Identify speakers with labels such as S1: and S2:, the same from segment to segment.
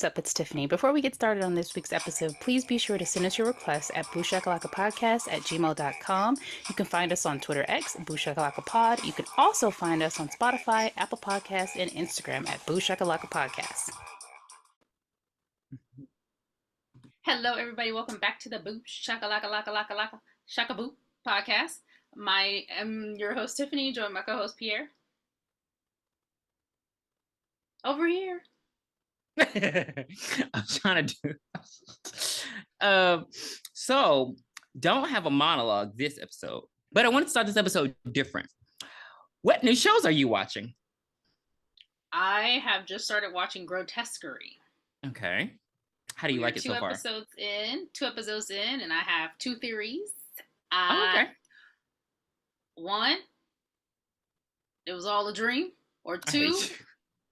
S1: What's up? It's Tiffany. Before we get started on this week's episode, please be sure to send us your requests at booshakalakapodcast@gmail.com. You can find us on Twitter X, booshakalakapod. You can also find us on Spotify, Apple Podcasts, and Instagram at booshakalakapodcast. Hello, everybody. Welcome back to the Booshakalaka Shakaboo podcast. I am your host, Tiffany, joined by my co-host, Pierre. Over here.
S2: I'm trying to do. So don't have a monologue this episode, but I want to start this episode different. What new shows are you watching?
S1: I have just started watching Grotesquerie.
S2: Okay. How do you like it so far?
S1: Two episodes in, and I have two theories.
S2: Okay.
S1: One, it was all a dream, or two,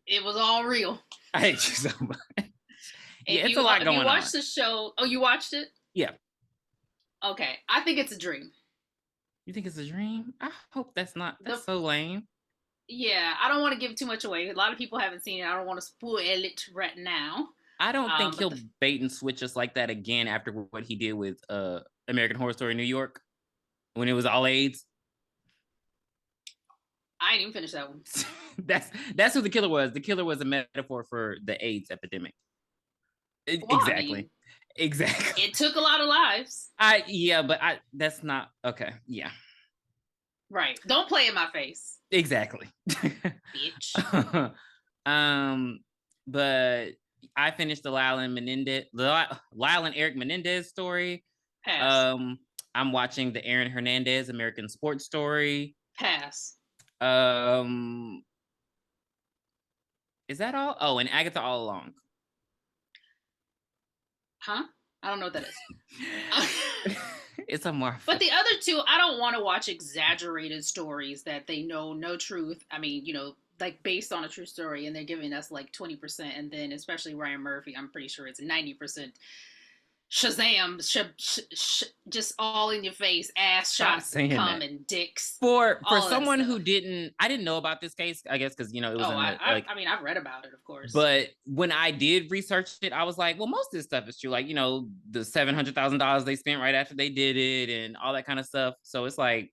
S1: it was all real.
S2: I hate you so much. Yeah, it's a lot going on.
S1: You watched the show. Oh, you watched it?
S2: Yeah.
S1: Okay. I think it's a dream.
S2: You think it's a dream? I hope that's so lame.
S1: Yeah, I don't want to give too much away. A lot of people haven't seen it. I don't want to spoil it right now.
S2: I don't think he'll bait and switch us like that again after what he did with American Horror Story New York when it was all AIDS.
S1: I didn't even finish that one.
S2: That's who the killer was. The killer was a metaphor for the AIDS epidemic. Exactly. Exactly.
S1: It took a lot of lives.
S2: That's not okay. Yeah.
S1: Right. Don't play in my face.
S2: Exactly.
S1: Bitch.
S2: But I finished the Lyle and Eric Menendez story.
S1: Pass.
S2: I'm watching the Aaron Hernandez American Sports Story.
S1: Pass.
S2: Is that all? Oh, and Agatha All Along.
S1: Huh? I don't know what that is.
S2: It's a Marvel.
S1: But the other two, I don't want to watch exaggerated stories that they know no truth. I mean, like based on a true story, and they're giving us like 20%, and then especially Ryan Murphy, I'm pretty sure it's 90%. Shazam, just all in your face, ass shots coming, dicks.
S2: For someone who I didn't know about this case, I guess, because it was.
S1: I mean, I've read about it, of course.
S2: But when I did research it, I was like, well, most of this stuff is true. Like, the $700,000 they spent right after they did it, and all that kind of stuff. So it's like,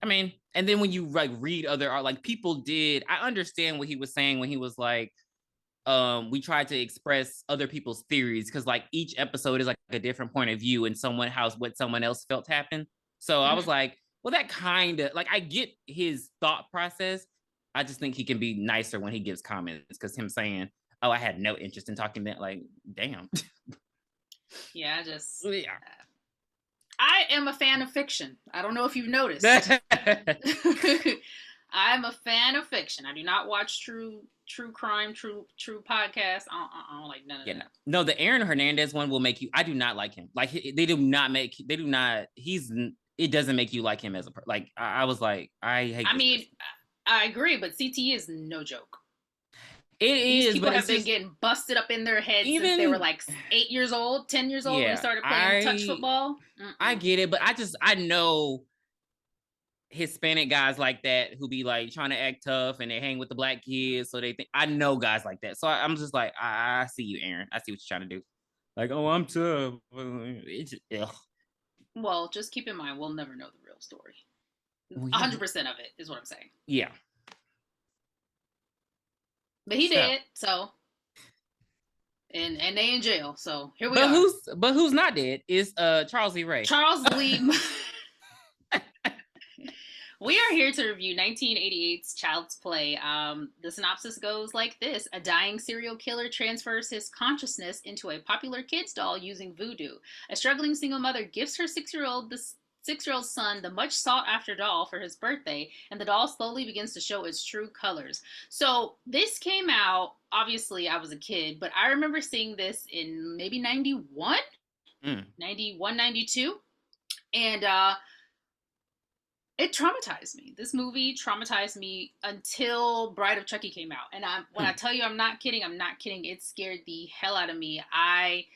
S2: I mean, and then when you like read other art, like people did, I understand what he was saying when he was like, we tried to express other people's theories because like each episode is like a different point of view and what someone else felt happened. So I was like, well, that kind of like, I get his thought process. I just think he can be nicer when he gives comments, because him saying, oh, I had no interest in talking that, like, damn.
S1: Yeah, I am a fan of fiction. I don't know if you've noticed. I'm a fan of fiction. I do not watch true crime, true podcasts. I don't like none of that.
S2: No, the Aaron Hernandez one will make you. I do not like him. Like it doesn't make you like him as a person. Like I was like, I hate. I mean,
S1: I agree, but CTE is no joke.
S2: These
S1: people have been getting busted up in their heads since they were like 8 years old, 10 years old when they started playing touch football.
S2: I get it, but I know Hispanic guys like that who be like trying to act tough and they hang with the black kids, so they think. I know guys like that, so I'm just like, I see you, Aaron. I see what you're trying to do. Like, oh, I'm tough. It's just, ugh.
S1: Well, just keep in mind, we'll never know the real story. 100% of it is what I'm saying.
S2: Yeah.
S1: But he did, so. And they in jail, so here we are.
S2: But who's not dead is Charles Lee Ray.
S1: Charles Lee. We are here to review 1988's Child's Play. The synopsis goes like this. A dying serial killer transfers his consciousness into a popular kid's doll using voodoo. A struggling single mother gifts her six-year-old son the much sought-after doll for his birthday, and the doll slowly begins to show its true colors. So this came out, obviously I was a kid, but I remember seeing this in maybe 91? 91, 92? And it traumatized me. This movie traumatized me until Bride of Chucky came out. And when I tell you I'm not kidding, I'm not kidding. It scared the hell out of me. I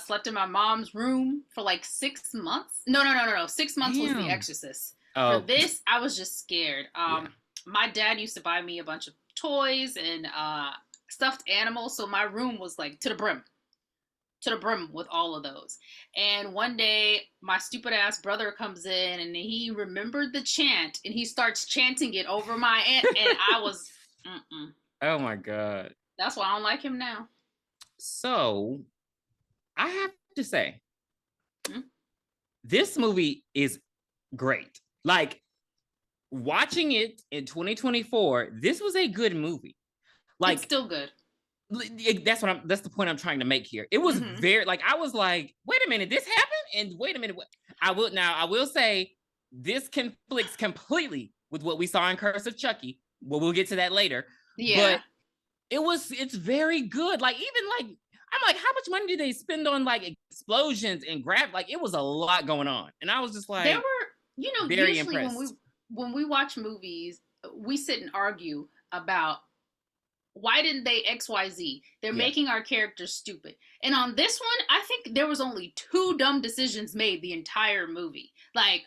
S1: slept in my mom's room for like 6 months. No. 6 months was The Exorcist. For this, I was just scared. My dad used to buy me a bunch of toys, and stuffed animals, so my room was like to the brim with all of those. And one day, my stupid ass brother comes in and he remembered the chant and he starts chanting it over my aunt, and I was,
S2: oh my God.
S1: That's why I don't like him now.
S2: So I have to say, this movie is great. Like, watching it in 2024, this was a good movie. Like,
S1: it's still good.
S2: That's the point I'm trying to make here. It was very, like, I was like, wait a minute, this happened? And wait a minute, I will say this conflicts completely with what we saw in Curse of Chucky. Well, we'll get to that later.
S1: Yeah.
S2: But it's very good. Like, even like, I'm like, how much money did they spend on like explosions and like, it was a lot going on. And I was just like,
S1: there were,
S2: very
S1: usually
S2: impressed.
S1: when we watch movies, we sit and argue about why didn't they XYZ? They're making our characters stupid. And on this one, I think there was only 2 dumb decisions made the entire movie. Like,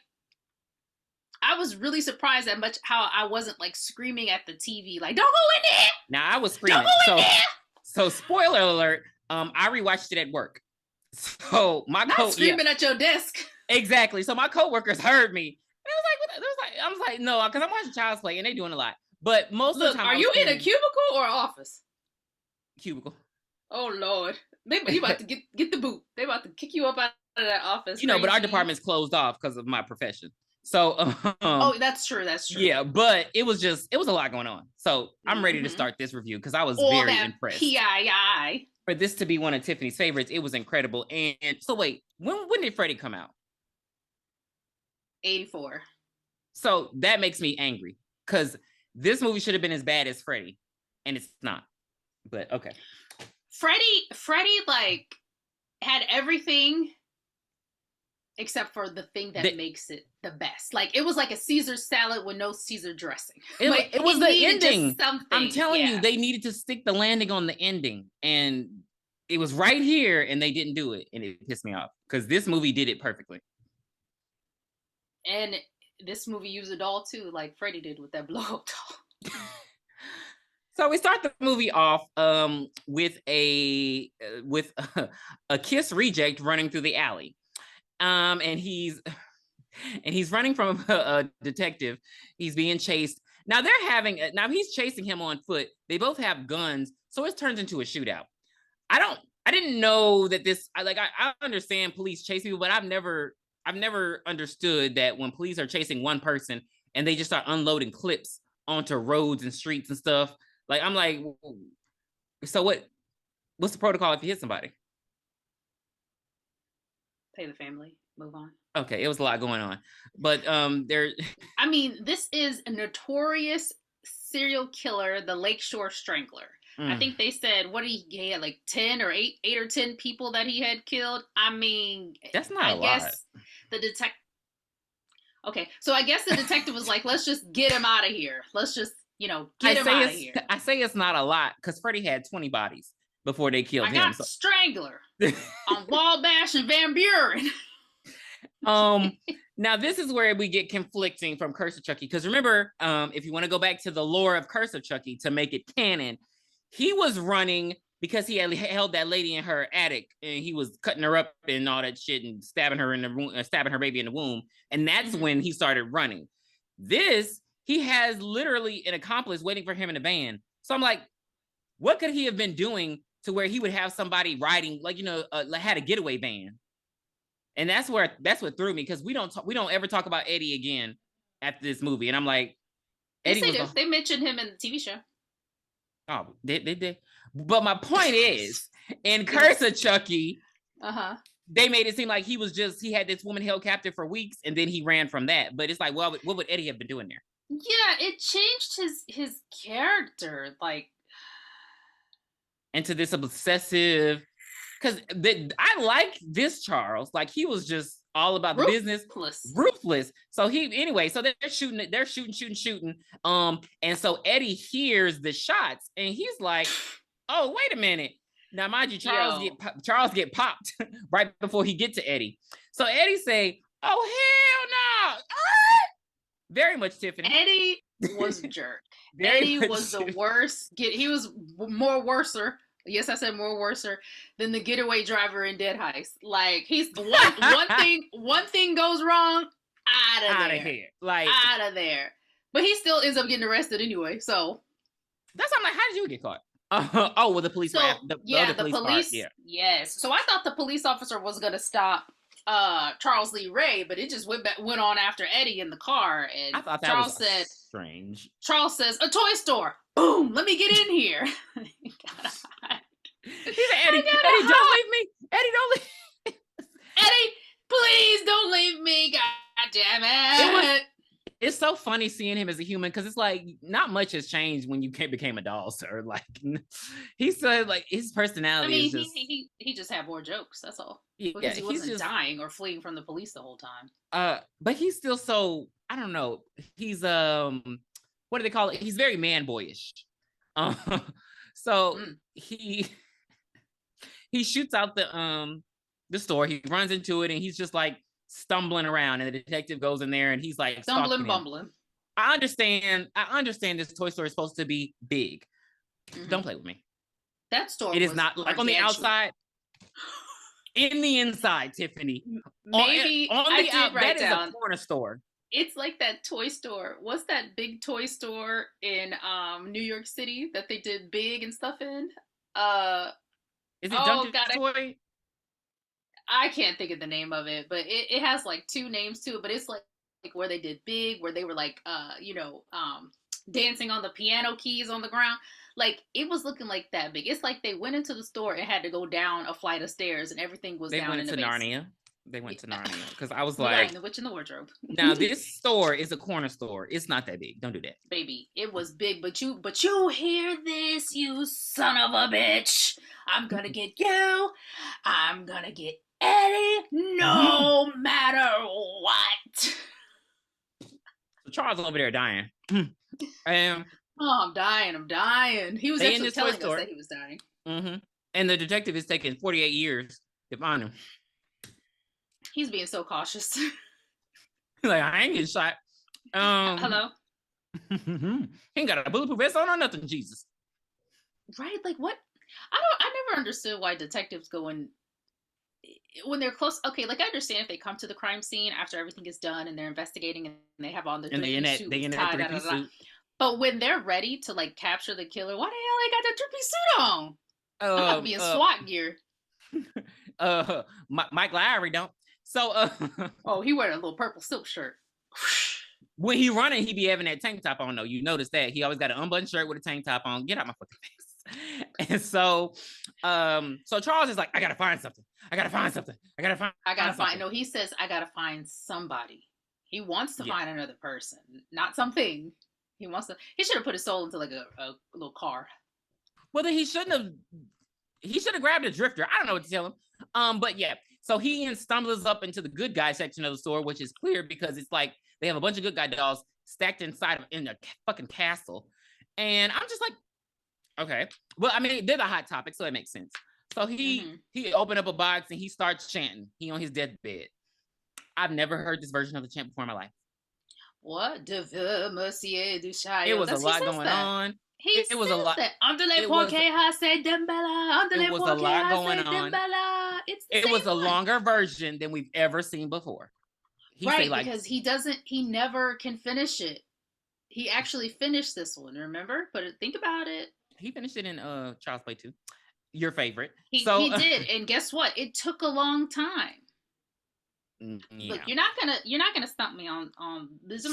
S1: I was really surprised at much how I wasn't like screaming at the TV, like, don't go in there!
S2: Now I was screaming. So spoiler alert, I rewatched it at work. So my
S1: not screaming at your desk.
S2: Exactly. So my coworkers heard me. I was like, no, because I'm watching Child's Play and they're doing a lot. But most of the time,
S1: are you in a cubicle or office?
S2: Cubicle.
S1: Oh Lord, you about to get the boot. They about to kick you up out of that office.
S2: But our department's closed off because of my profession. So,
S1: oh, that's true.
S2: Yeah, but it was a lot going on. So I'm ready to start this review because I was very impressed.
S1: PII.
S2: For this to be one of Tiffany's favorites, it was incredible. And so wait, when did Freddy come out?
S1: 84.
S2: So that makes me angry because this movie should have been as bad as Freddy, and it's not. But okay.
S1: Freddy like had everything except for the thing that makes it the best. Like, it was like a Caesar salad with no Caesar dressing.
S2: It was the ending. I'm telling you, they needed to stick the landing on the ending, and it was right here, and they didn't do it, and it pissed me off because this movie did it perfectly.
S1: And this movie used a doll too, like Freddy did with that blow-up doll.
S2: So we start the movie off with a Kiss reject running through the alley, and he's running from a detective. He's being chased. Now he's chasing him on foot. They both have guns, so it turns into a shootout. I didn't know that this. I understand police chase people, but I've never understood that when police are chasing one person and they just start unloading clips onto roads and streets and stuff. Like, I'm like, so what's the protocol if you hit somebody?
S1: Pay the family, move on.
S2: Okay, it was a lot going on. But there
S1: I mean, this is a notorious serial killer, the Lakeshore Strangler. I think they said, he had like 10 or 8 or 10 people that he had killed. I mean,
S2: that's not a lot.
S1: The detective. Okay, so I guess the detective was like, let's just get him out of here. Let's just, get him out of here.
S2: I say it's not a lot because Freddy had 20 bodies before they killed him.
S1: I got Strangler on Wabash and Van Buren.
S2: Now this is where we get conflicting from Curse of Chucky, because remember, if you want to go back to the lore of Curse of Chucky to make it canon, he was running because he had held that lady in her attic and he was cutting her up and all that shit and stabbing her baby in the womb, and that's when he started running. He has literally an accomplice waiting for him in a van. So I'm like, what could he have been doing to where he would have somebody riding, like, had a getaway van? And that's what threw me, because we don't ever talk about Eddie again after this movie. And I'm like, Eddie
S1: they mentioned him in the TV show.
S2: Oh, they did. But my point is, in Curse of Chucky, they made it seem like he had this woman held captive for weeks and then he ran from that. But it's like, well, what would Eddie have been doing there?
S1: Yeah, it changed his character, like,
S2: into this obsessive. Because I like this Charles. Like, he was just all about the business. Ruthless. So they're shooting. And so Eddie hears the shots and he's like, oh, wait a minute. Now, mind you, Charles get popped right before he get to Eddie. So Eddie say, oh, hell no. Very much Tiffany.
S1: Eddie was a jerk. Eddie was the worst. He was more worser. Yes, I said more worser than the getaway driver in Dead Heist. Like he's one thing goes wrong, out of here,
S2: like
S1: out of there. But he still ends up getting arrested anyway. So
S2: that's I'm like, how did you get caught? Oh, well, the police.
S1: So
S2: the police.
S1: Yes. So I thought the police officer was gonna stop Charles Lee Ray, but it just went on after Eddie in the car, and
S2: I thought that
S1: Charles
S2: was
S1: said
S2: strange.
S1: Charles says, "A toy store." Boom! Let me get in here.
S2: He said, Eddie, don't leave me. Eddie, don't leave.
S1: Eddie, please don't leave me. God damn it.
S2: It's so funny seeing him as a human because it's like not much has changed when you became a doll, sir. Like he said, like his personality.
S1: I mean,
S2: is just,
S1: he just had more jokes. That's all.
S2: Yeah,
S1: because he wasn't dying or fleeing from the police the whole time.
S2: But he's still so I don't know. He's what do they call it? He's very man boyish. So he shoots out the store. He runs into it and he's just like stumbling around, and the detective goes in there and he's like
S1: bumbling.
S2: I understand this toy store is supposed to be big. Don't play with me.
S1: That store
S2: it is not like on the outside. In the inside, Tiffany.
S1: Maybe
S2: on the out, that is a corner store.
S1: It's like that toy store. What's that big toy store in New York City that they did Big and stuff in?
S2: Is it Dungeon Toy?
S1: I can't think of the name of it, but it has like two names to it, but it's like where they did Big, where they were like dancing on the piano keys on the ground. Like it was looking like that big. It's like they went into the store and had to go down a flight of stairs, and everything was down in the basement.
S2: Narnia. They went to Narnia because I was like,
S1: The Witch in the Wardrobe.
S2: Now this store is a corner store. It's not that big. Don't do that,
S1: baby. It was big, but you hear this, you son of a bitch! I'm gonna get you. I'm gonna get Eddie, no matter what.
S2: So Charles over there dying. And
S1: I'm dying. He was actually telling us that he was dying.
S2: And the detective is taking 48 years to find him.
S1: He's being so cautious.
S2: Like, I ain't getting shot.
S1: Hello?
S2: He ain't got a bulletproof vest on or nothing, Jesus.
S1: Right? Like, what? I never understood why detectives go in when they're close. Okay, like I understand if they come to the crime scene after everything is done and they're investigating and they have on the three-piece suit. But when they're ready to like capture the killer, why the hell they got that three-piece suit on? I'm about to be in SWAT gear.
S2: Mike Lowry don't. So
S1: oh, he wearing a little purple silk shirt.
S2: When he running, he be having that tank top on though. You notice that he always got an unbuttoned shirt with a tank top on. Get out my fucking face. And so Charles is like, I gotta find something.
S1: No, he says I gotta find somebody. He wants to find another person, not something. He should have put his soul into like a little car.
S2: Well, then he should have grabbed a drifter. I don't know what to tell him. But yeah, so he stumbles up into the good guy section of the store, which is clear because it's like they have a bunch of good guy dolls stacked inside in a fucking castle. And I'm just like, okay. Well, I mean, they're the hot topic, so it makes sense. So he opened up a box and he starts chanting. He on his deathbed. I've never heard this version of the chant before in my life.
S1: What? Monsieur du Chaillot.
S2: It was a lot going on.
S1: It was a lot. It was a lot going on.
S2: It was a longer version than we've ever seen before.
S1: Because he never can finish it. He actually finished this one, remember? But think about it.
S2: He finished it in Child's Play 2. Your favorite.
S1: He did, and guess what? It took a long time. Yeah. Look, you're not gonna stump me on this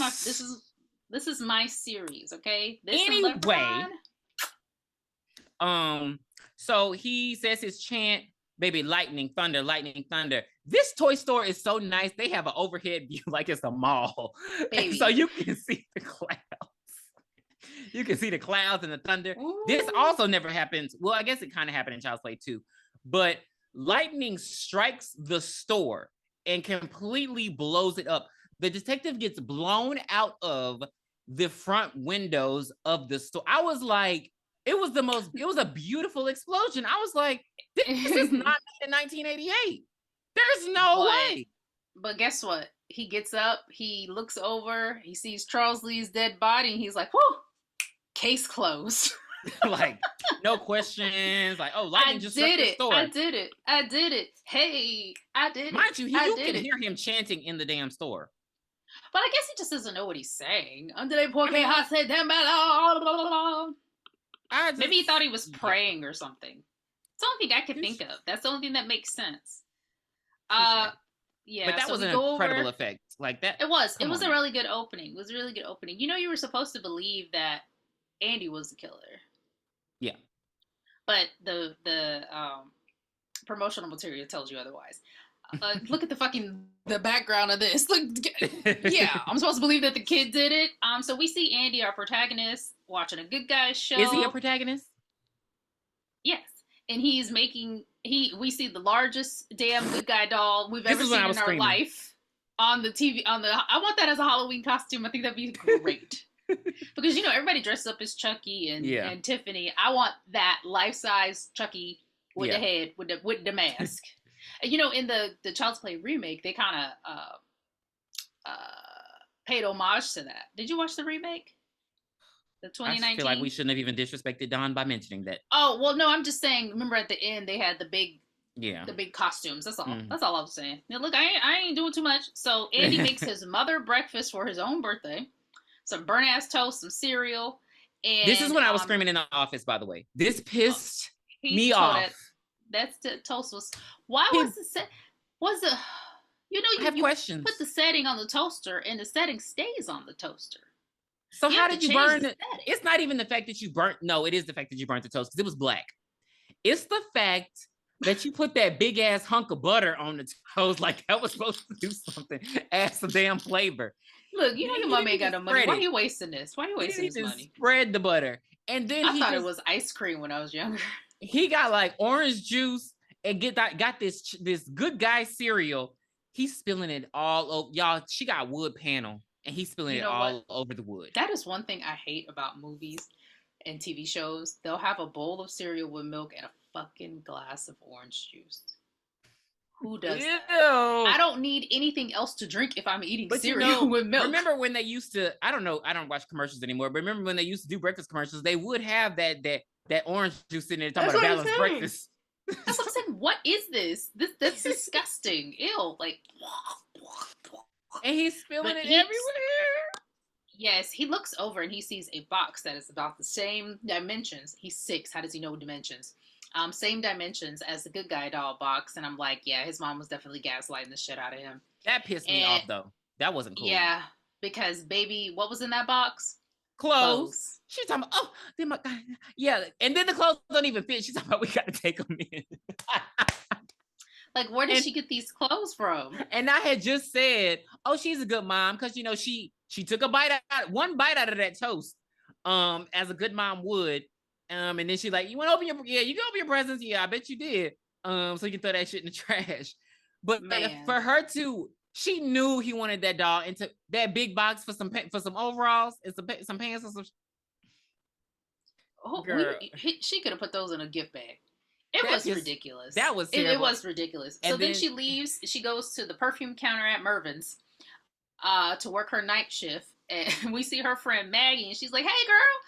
S1: is my series, okay?
S2: Anyway, so he says his chant, baby, lightning, thunder, lightning, thunder. This toy store is so nice. They have an overhead view like it's a mall. So you can see the clouds. You can see the clouds and the thunder. Ooh. This also never happens. Well, I guess it kind of happened in Child's Play 2. But lightning strikes the store and completely blows it up. The detective gets blown out of the front windows of the store. I was like, it was a beautiful explosion. I was like, this is not in 1988. There's no way.
S1: But guess what? He gets up, he looks over, he sees Charles Lee's dead body, and he's like, whoo, Case closed.
S2: Like, no questions. Like, oh, lightning just struck the store.
S1: I did it. Hey, I did it.
S2: Mind you, you can hear him chanting in the damn store.
S1: But I guess he just doesn't know what he's saying. Maybe he thought he was praying or something. It's the only thing I could think of. That's the only thing that makes sense. Yeah,
S2: but that was an incredible effect. Like that.
S1: It was. It was a really good opening. It was a really good opening. You know, you were supposed to believe that Andy was the killer.
S2: Yeah.
S1: But the promotional material tells you otherwise. Look at the background of this. Look, yeah, I'm supposed to believe that the kid did it. So we see Andy, our protagonist, watching a good guy show.
S2: Is he a protagonist?
S1: Yes, and he's making. We see the largest damn good guy doll we've ever seen in our life on the TV. I want that as a Halloween costume. I think that'd be great. Because everybody dresses up as Chucky and Tiffany. I want that life-size Chucky with the head with the mask. And in the Child's Play remake, they kind of paid homage to that. Did you watch the remake? The 2019.
S2: I feel like we shouldn't have even disrespected Don by mentioning that.
S1: Oh well, no, I'm just saying. Remember at the end they had the big costumes. That's all. That's all I was saying. Now look, I ain't doing too much. So Andy makes his mother breakfast for his own birthday. Some burnt ass toast, some cereal, and
S2: this is when I was screaming in the office. By the way, this pissed me off.
S1: That's the toast was. Why was the set? Was the you have questions. Put the setting on the toaster, and the setting stays on the toaster.
S2: So how did you burn it? It's not even the fact that you burnt. No, it is the fact that you burnt the toast because it was black. It's the fact that you put that big ass hunk of butter on the toast like that was supposed to do something. Add some damn flavor.
S1: Look, your mom ain't got no money. Why are you wasting this? Why are you wasting this money?
S2: Spread the butter. And then
S1: I thought it was ice cream when I was younger.
S2: He got like orange juice and got this good guy cereal. He's spilling it all over. Y'all, she got wood panel and he's spilling it all over the wood.
S1: That is one thing I hate about movies and TV shows. They'll have a bowl of cereal with milk and a fucking glass of orange juice. Who does that? I don't need anything else to drink if I'm eating cereal with milk.
S2: Remember when they used to, I don't watch commercials anymore, but remember when they used to do breakfast commercials, they would have that orange juice in there talking about a balanced breakfast.
S1: That's what I'm saying. What is this? That's disgusting. Ew. Like,
S2: and he's spilling it everywhere.
S1: Yes, he looks over and he sees a box that is about the same dimensions. He's 6. How does he know dimensions? Same dimensions as the good guy doll box. And I'm like, yeah, his mom was definitely gaslighting the shit out of him.
S2: That pissed me off, though. That wasn't cool.
S1: Yeah, because baby, what was in that box?
S2: Clothes. She's talking about, yeah. And then the clothes don't even fit. She's talking about, we got to take them in.
S1: Like, where did she get these clothes from?
S2: And I had just said, oh, she's a good mom. Because, she took one bite out of that toast, as a good mom would. And then she's like, you want to open you can open your presents? Yeah, I bet you did. So you can throw that shit in the trash. But for her to, she knew he wanted that doll into that big box for some overalls and some pants and some.
S1: She could have put those in a gift bag. It was ridiculous.
S2: That was terrible.
S1: It was ridiculous. And so then she leaves. She goes to the perfume counter at Mervyn's to work her night shift. And we see her friend Maggie, and she's like, hey, girl,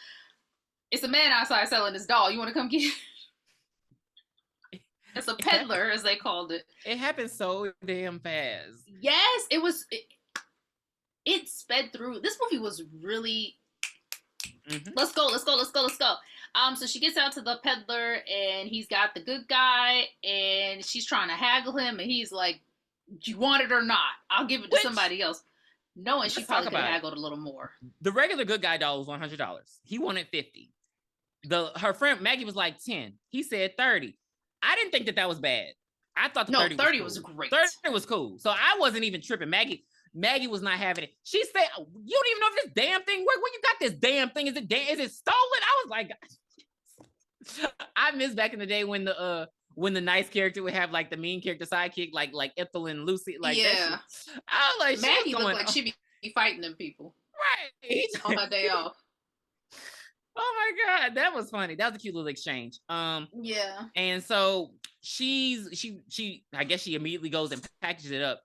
S1: it's a man outside selling this doll. You want to come get it? It's a peddler, as they called it.
S2: It happened so damn fast.
S1: Yes, it was. It sped through. This movie was really... Mm-hmm. Let's go. So she gets out to the peddler, and he's got the good guy, and she's trying to haggle him, and he's like, do you want it or not? I'll give it to somebody else. Knowing she probably could have haggled a little more.
S2: The regular good guy doll was $100. He wanted $50. Her friend Maggie was like 10. He said 30. I didn't think that was bad. I thought
S1: 30 was great.
S2: 30 was cool. So I wasn't even tripping. Maggie was not having it. She said, you don't even know if this damn thing works. Where you got this damn thing? Is it stolen? I was like, I miss back in the day when the nice character would have like the mean character sidekick, like Ethel and Lucy. Like,
S1: yeah.
S2: I was like,
S1: Maggie looked like she'd be fighting them people.
S2: Right.
S1: On her day off.
S2: Oh my God, that was funny. That was a cute little exchange.
S1: Yeah.
S2: And so she I guess she immediately goes and packages it up.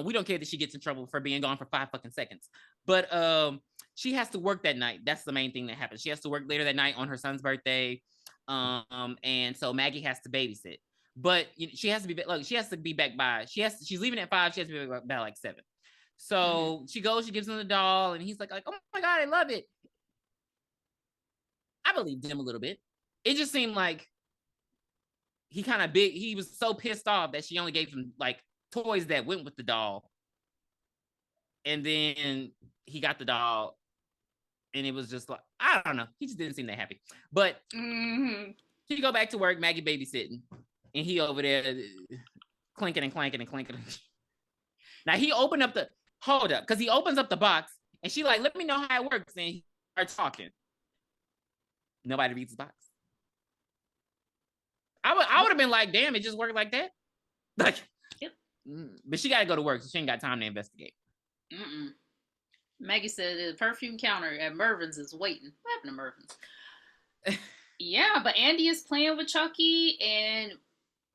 S2: We don't care that she gets in trouble for being gone for 5 fucking seconds. But she has to work that night. That's the main thing that happens. She has to work later that night on her son's birthday. And so Maggie has to babysit. But she has to be like, she has to be back by, she's leaving at 5, she has to be back by like 7. So she goes, she gives him the doll, and he's like, oh my God, I love it. I believed him a little bit. It just seemed like he was so pissed off that she only gave him like toys that went with the doll. And then he got the doll, and it was just like, I don't know. He just didn't seem that happy. But she go back to work, Maggie babysitting, and he over there clinking and clanking and clinking. Now he opened up because he opens up the box, and she like, let me know how it works, and he starts talking. Nobody reads the box. I would have been like, damn, it just worked like that. Like, yep. But she got to go to work, so she ain't got time to investigate.
S1: Maggie said the perfume counter at Mervin's is waiting. What happened to Mervin's? Yeah, but Andy is playing with Chucky, and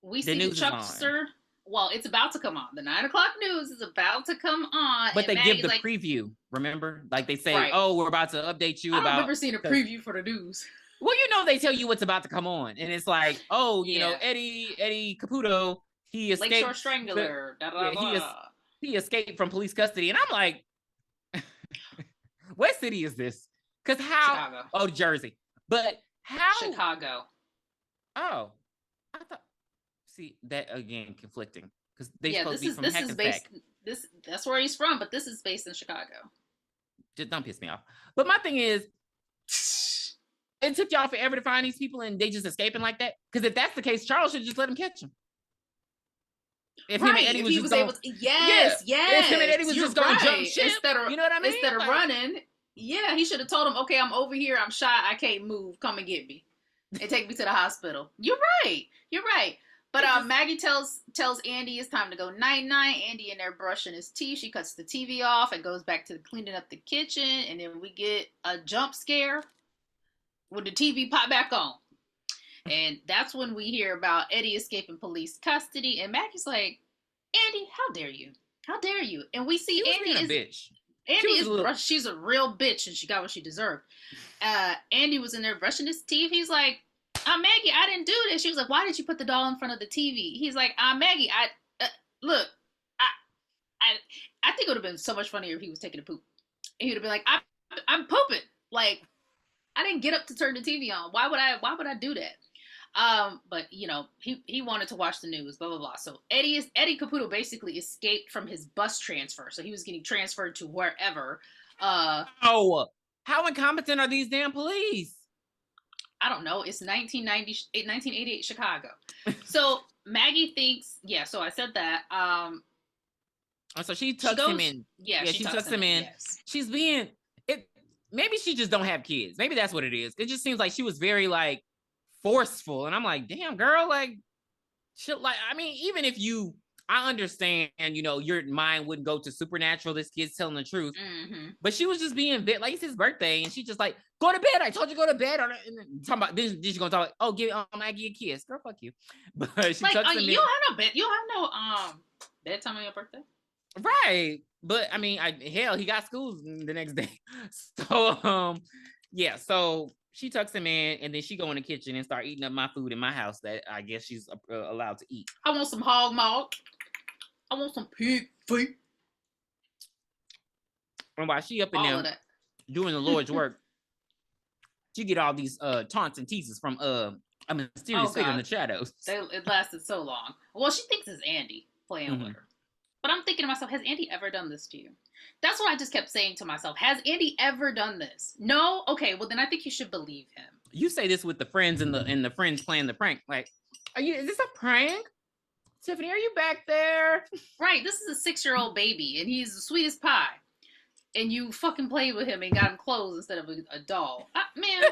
S1: we see the Chuckster. Well, it's about to come on. The 9 o'clock news is about to come on.
S2: But they give the preview, remember? Like they say, oh, we're about to update you about...
S1: I don't remember seeing a preview for the news.
S2: Well, they tell you what's about to come on. And it's like, oh, Eddie Caputo, he escaped...
S1: Lakeshore Strangler.
S2: He escaped from police custody. And I'm like, what city is this? Because how...
S1: Chicago.
S2: Oh, Jersey. But how...
S1: Chicago.
S2: Oh. I thought... See, that again, conflicting. Because they're supposed to be from Hackensack.
S1: That's where he's from, but this is based in Chicago.
S2: Just don't piss me off. But my thing is... It took y'all forever to find these people, and they just escaping like that. Because if that's the case, Charles should just let him catch him.
S1: If him and Eddie was just able to, yes.
S2: If him and Eddie was just going to jump ship, you know what I mean?
S1: Instead of running, he should have told him, okay, I'm over here, I'm shot, I can't move, come and get me, and take me to the hospital. You're right. But Maggie tells Andy it's time to go night-night. Andy in there brushing his teeth. She cuts the TV off and goes back to cleaning up the kitchen, and then we get a jump scare when the TV pop back on. And that's when we hear about Eddie escaping police custody. And Maggie's like, Andy, how dare you? How dare you? And we see Andy is a bitch. She's a real bitch, and she got what she deserved. Andy was in there brushing his teeth. He's like, Maggie, I didn't do this. She was like, why did you put the doll in front of the TV? He's like, Maggie, look, I think it would have been so much funnier if he was taking a poop. And he would have been like, I'm pooping. Like, I didn't get up to turn the TV on. Why would I do that? But he wanted to watch the news, blah blah blah. So Eddie Caputo basically escaped from his bus transfer. So he was getting transferred to wherever.
S2: How incompetent are these damn police?
S1: I don't know. It's 1988 Chicago. So Maggie thinks, so I said that.
S2: So she tucks him in.
S1: Yeah,
S2: she tucks him in. Yes. She's being maybe she just don't have kids. Maybe that's what it is. It just seems like she was very like forceful, and I'm like, damn girl, like shit. Like, I mean, even if I understand, your mind wouldn't go to supernatural. This kid's telling the truth, but she was just being like, it's his birthday, and she just like, go to bed. I told you to go to bed. And talking about this, she's gonna talk like, oh, give Maggie a kiss, girl, fuck you. But she
S1: like,
S2: tucks him in.
S1: You don't have no bedtime on your birthday,
S2: right? But I mean, he got school the next day. So, so she tucks him in, and then she go in the kitchen and start eating up my food in my house that I guess she's allowed to eat.
S1: I want some hog maw. I want some pig feet.
S2: And while she up in there doing the Lord's work, she get all these taunts and teases from a mysterious figure in the shadows.
S1: It lasted so long. Well, she thinks it's Andy playing with her. But I'm thinking to myself, has Andy ever done this to you? That's what I just kept saying to myself. Has Andy ever done this? No? Okay, well then I think you should believe him.
S2: You say this with the friends and the friends playing the prank. Like, is this a prank? Tiffany, are you back there?
S1: Right, this is a 6-year-old baby, and he's the sweetest pie. And you fucking played with him and got him clothes instead of a doll. Man,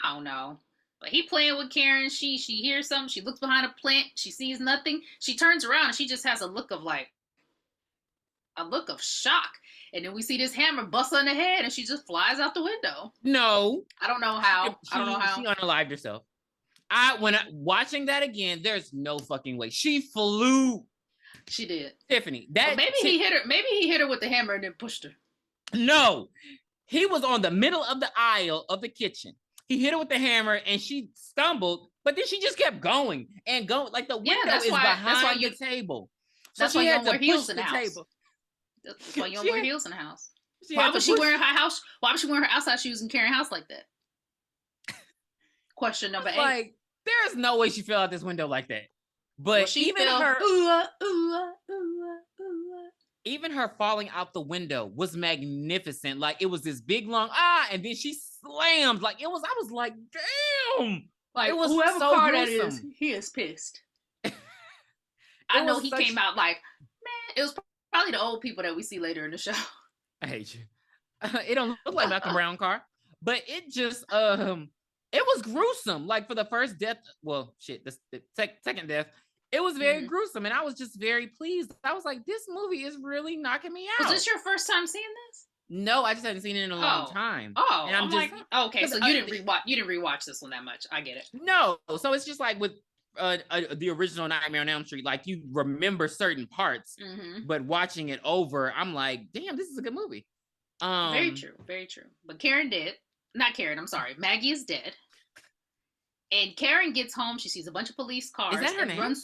S1: I don't know. But he playing with Karen. She hears something. She looks behind a plant. She sees nothing. She turns around and she just has a look of shock. And then we see this hammer bust on the head, and she just flies out the window.
S2: No,
S1: I don't know how.
S2: She unalived herself. Watching that again, there's no fucking way. She flew.
S1: She did.
S2: Tiffany.
S1: Maybe he hit her. Maybe he hit her with the hammer and then pushed her.
S2: No, he was on the middle of the aisle of the kitchen. He hit her with the hammer and she stumbled, but then she just kept going and going. Like the window is behind the table. So
S1: that's why
S2: she
S1: you
S2: had
S1: don't wear
S2: to
S1: heels
S2: push
S1: in
S2: the
S1: the house.
S2: table.
S1: That's why you don't wear heels in the house.
S2: Why
S1: was she wearing her house? Why was she wearing her outside shoes and carrying house like that? Question number 8.
S2: Like, there is no way she fell out this window like that. But even her falling out the window was magnificent. Like, it was this big long and then she slammed. Like, I was like, damn.
S1: Like,
S2: it was
S1: whoever
S2: so
S1: car
S2: gruesome.
S1: that is, he is pissed. I know he came out like, man, it was probably the old people that we see later in the show.
S2: I hate you. It don't look like Malcolm Brown car, but it just it was gruesome. Like, for the first death, well, shit, the second death, it was very gruesome, and I was just very pleased. I was like, this movie is really knocking me out.
S1: Was this your first time seeing this?
S2: No, I just hadn't seen it in a long time.
S1: Oh, and I'm just like, okay, so you didn't rewatch this one that much. I get it.
S2: No, so it's just like with the original Nightmare on Elm Street, like, you remember certain parts, but watching it over, I'm like, damn, this is a good movie.
S1: Very true, very true. But Maggie is dead. And Karen gets home. She sees a bunch of police cars.
S2: Is that her name?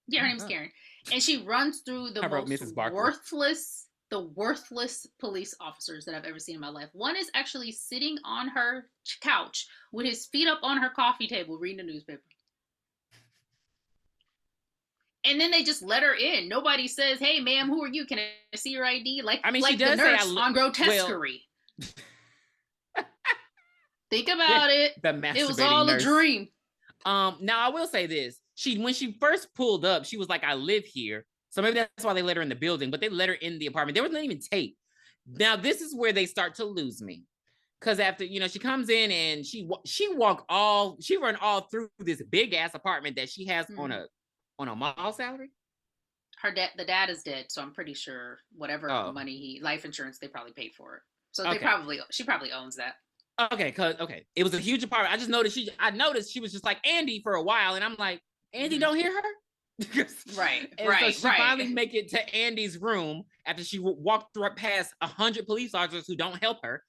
S1: Yeah, her name's Karen. And she runs through the worthless police officers that I've ever seen in my life. One is actually sitting on her couch with his feet up on her coffee table reading the newspaper. And then they just let her in. Nobody says, "Hey, ma'am, who are you? Can I see your ID?" Like she does the nurse on Grotesquerie. Think about it. It was all a dream.
S2: Now I will say this: when she first pulled up, she was like, "I live here," so maybe that's why they let her in the building. But they let her in the apartment. There wasn't even tape. Now this is where they start to lose me, because after she comes in and she run all through this big ass apartment that she has on a mall salary.
S1: The dad is dead, so I'm pretty sure whatever money life insurance, they probably paid for it. So she probably owns that.
S2: Okay, it was a huge apartment. I just noticed she was just like Andy for a while, and I'm like, Andy don't hear her.
S1: Right.
S2: So she finally make it to Andy's room after she walked past 100 police officers who don't help her,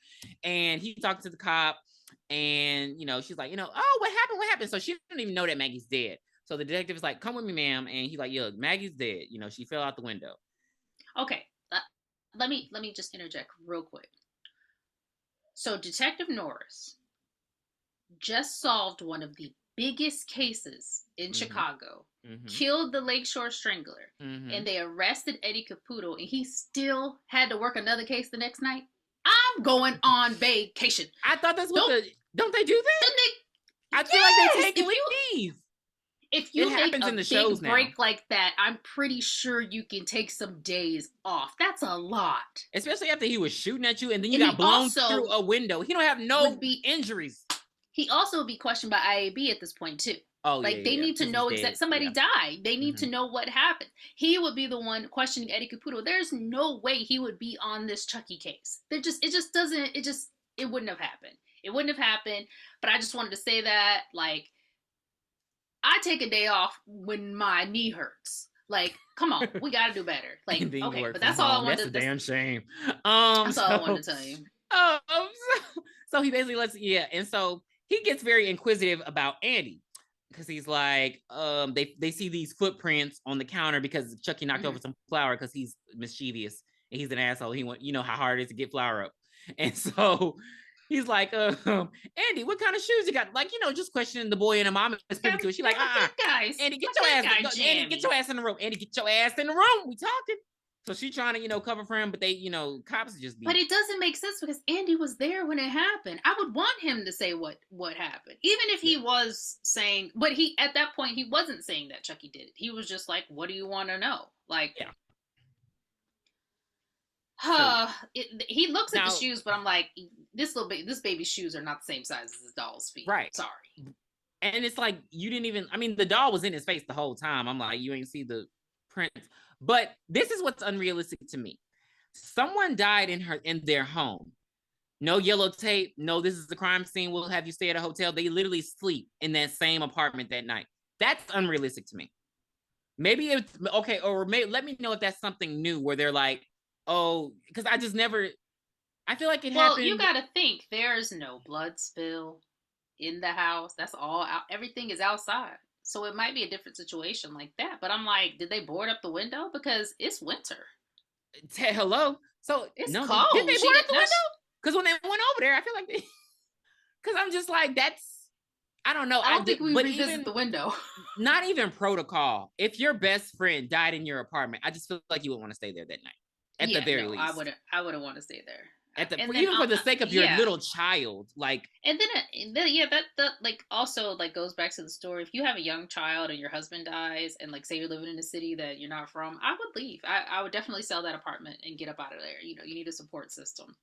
S2: and he talked to the cop, and she's like, oh, what happened? So she didn't even know that Maggie's dead. So the detective is like, come with me, ma'am. And he's like, yo, Maggie's dead. She fell out the window.
S1: Okay. Let me just interject real quick. So Detective Norris just solved one of the biggest cases in Chicago, killed the Lakeshore Strangler, and they arrested Eddie Caputo, and he still had to work another case the next night. I'm going on vacation.
S2: I thought that's what don't they do that? I feel like they take leave.
S1: If you make a big break like that, I'm pretty sure you can take some days off. That's a lot.
S2: Especially after he was shooting at you and then you got blown through a window. He don't have no injuries.
S1: He also would be questioned by IAB at this point too.
S2: Oh,
S1: they need to know exactly. Somebody died. They need to know what happened. He would be the one questioning Eddie Caputo. There's no way he would be on this Chucky case. It wouldn't have happened. It wouldn't have happened. But I just wanted to say that, like, I take a day off when my knee hurts. Like, come on, we got to do better. Like, okay, but that's all I wanted.
S2: That's a damn shame.
S1: That's all I wanted to tell you.
S2: So he basically and so he gets very inquisitive about Andy because he's like, they see these footprints on the counter because Chucky knocked over some flour because he's mischievous and he's an asshole. He want how hard it is to get flour up, and so. He's like, Andy, what kind of shoes you got? Like, just questioning the boy and the mom. She's like, Andy, get your ass. Andy, get your ass in the room. Andy, get your ass in the room. We talking. So she's trying to, cover for him, but they, cops just be.
S1: But it doesn't make sense because Andy was there when it happened. I would want him to say what happened, even if he was saying. But at that point, he wasn't saying that Chucky did it. He was just like, "What do you want to know?" Like, yeah. He looks at the shoes, but I'm like, this baby's shoes are not the same size as his doll's feet.
S2: Right.
S1: Sorry.
S2: And it's like, you didn't even, the doll was in his face the whole time. I'm like, you ain't see the prints. But this is what's unrealistic to me. Someone died in their home. No yellow tape. No, this is the crime scene. We'll have you stay at a hotel. They literally sleep in that same apartment that night. That's unrealistic to me. Maybe it's okay. Or let me know if that's something new where they're like, oh, because I just never, I feel like it
S1: Well, you
S2: happened.
S1: gotta think there's no blood spill in the house. That's all out. Everything is outside. So it might be a different situation like that. But I'm like, did they board up the window? Because it's winter.
S2: Hello. So
S1: It's
S2: no, did they
S1: cold.
S2: board
S1: She
S2: up
S1: did
S2: the
S1: not.
S2: window? Because when they went over there, I feel like they. Because I'm just like that's. I don't know.
S1: I don't think we
S2: But
S1: revisit
S2: even
S1: the window.
S2: not even protocol. If your best friend died in your apartment, I just feel like you would want to stay there that night, at the
S1: Yeah,
S2: very
S1: no, I
S2: least.
S1: wouldn't. I wouldn't want to stay there.
S2: At the
S1: And then,
S2: even for the sake of your
S1: yeah,
S2: little child, like
S1: yeah, that like also like goes back to the story. If you have a young child and your husband dies, and like say you're living in a city that you're not from, I would leave. I would definitely sell that apartment and get up out of there. You know, you need a support system.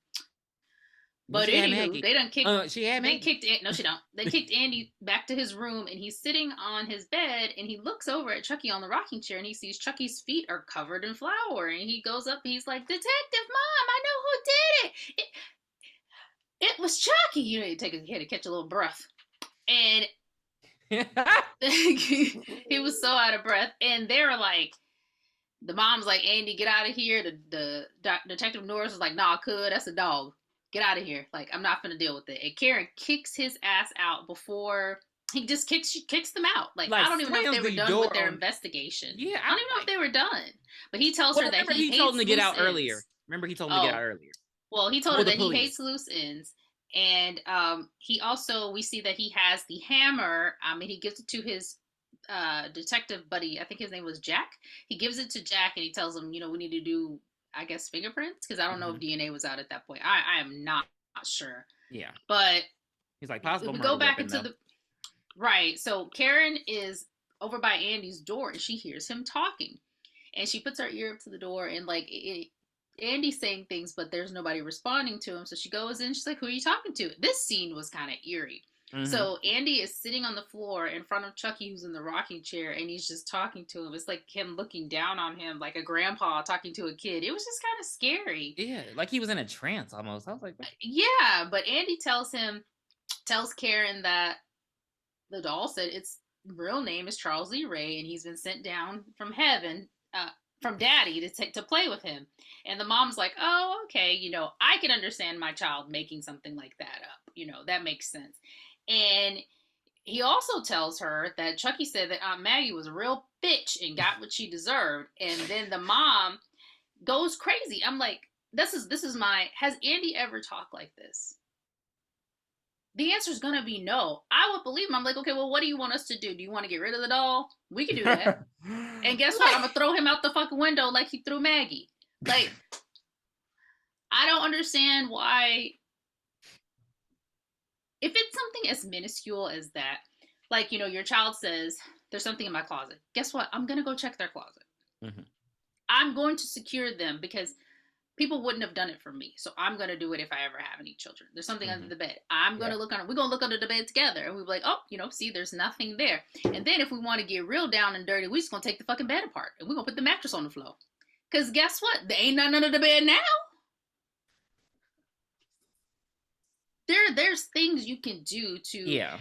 S2: well,
S1: But
S2: she had
S1: anywho,
S2: Maggie.
S1: they done kicked.
S2: She had
S1: They
S2: Maggie.
S1: kicked it. No, she don't. They kicked Andy back to his room, and he's sitting on his bed, and he looks over at Chucky on the rocking chair, and he sees Chucky's feet are covered in flour, and he goes up, and he's like, "Detective Mom, I know who did it. It was Chucky." You know, you take a hit to catch a little breath, and he was so out of breath, and they were like, the mom's like, "Andy, get out of here." The Detective Norris was like, "Nah, could that's a dog. Get out of here. Like, I'm not gonna deal with it." And Karen kicks his ass out before he just kicks them out. Like,
S2: like
S1: I don't even know if
S2: slams
S1: they were
S2: the
S1: done with
S2: door
S1: their
S2: on.
S1: investigation.
S2: Yeah,
S1: I
S2: I'm
S1: don't even know if
S2: like.
S1: they were done. But he tells
S2: Well,
S1: her that
S2: remember
S1: he
S2: he told him
S1: hates
S2: to get
S1: loose
S2: out
S1: ends.
S2: earlier. Remember he told him to get out
S1: Oh,
S2: earlier.
S1: well, he told her
S2: Well, the
S1: that he hates
S2: police.
S1: loose ends. And he also, we see that he has the hammer. And he gives it to his detective buddy. I think his name was Jack. He gives it to Jack, and he tells him, we need to do, I guess, fingerprints, because I don't know if
S2: Mm-hmm.
S1: DNA was out at that point. I am not sure.
S2: Yeah.
S1: But
S2: He's like possible
S1: we go
S2: murder
S1: back
S2: weapon
S1: into
S2: though.
S1: the right. So Karen is over by Andy's door, and she hears him talking, and she puts her ear up to the door, and Andy's saying things, but there's nobody responding to him. So she goes in. She's like, "Who are you talking to?" This scene was kind of eerie.
S2: Mm-hmm.
S1: So Andy is sitting on the floor in front of Chucky, who's in the rocking chair, and he's just talking to him. It's like him looking down on him, like a grandpa talking to a kid. It was just kind of scary.
S2: Yeah, like he was in a trance almost. I was like, what?
S1: Yeah, but Andy tells Karen that the doll said its real name is Charles Lee Ray, and he's been sent down from heaven, from Daddy to play with him. And the mom's like, "Oh, okay, I can understand my child making something like that up. That makes sense." And he also tells her that Chucky said that Aunt Maggie was a real bitch and got what she deserved. And then the mom goes crazy. I'm like, this is my. Has Andy ever talked like this? The answer is gonna be no. I would believe him. I'm like, okay, well, what do you want us to do? Do you want to get rid of the doll? We can do that. And guess what? I'm gonna throw him out the fucking window like he threw Maggie. Like, I don't understand why. If it's something as minuscule as that, like, your child says, "There's something in my closet." Guess what? I'm gonna go check their closet.
S2: Mm-hmm.
S1: I'm going to secure them, because people wouldn't have done it for me. So I'm going to do it if I ever have any children. There's something under the bed. I'm going to look under, we're going to look under the bed together. And we'll be like, "Oh, see, there's nothing there." And then if we want to get real down and dirty, we're just going to take the fucking bed apart, and we're going to put the mattress on the floor. Because guess what? There ain't nothing under the bed now. There's things you can do to,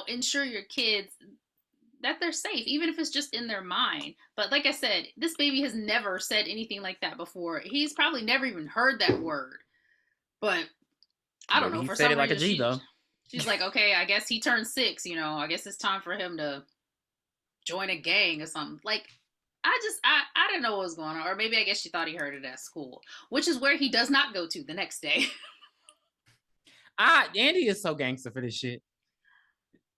S1: ensure your kids that they're safe, even if it's just in their mind. But like I said, this baby has never said anything like that before. He's probably never even heard that word. But I don't know.
S2: He
S1: For
S2: said
S1: some
S2: it like
S1: reason,
S2: a G though.
S1: she's like, "Okay, I guess he turned 6. I guess it's time for him to join a gang or something." Like, I didn't know what was going on. Or maybe I guess she thought he heard it at school, which is where he does not go to the next day.
S2: Andy is so gangster for this shit.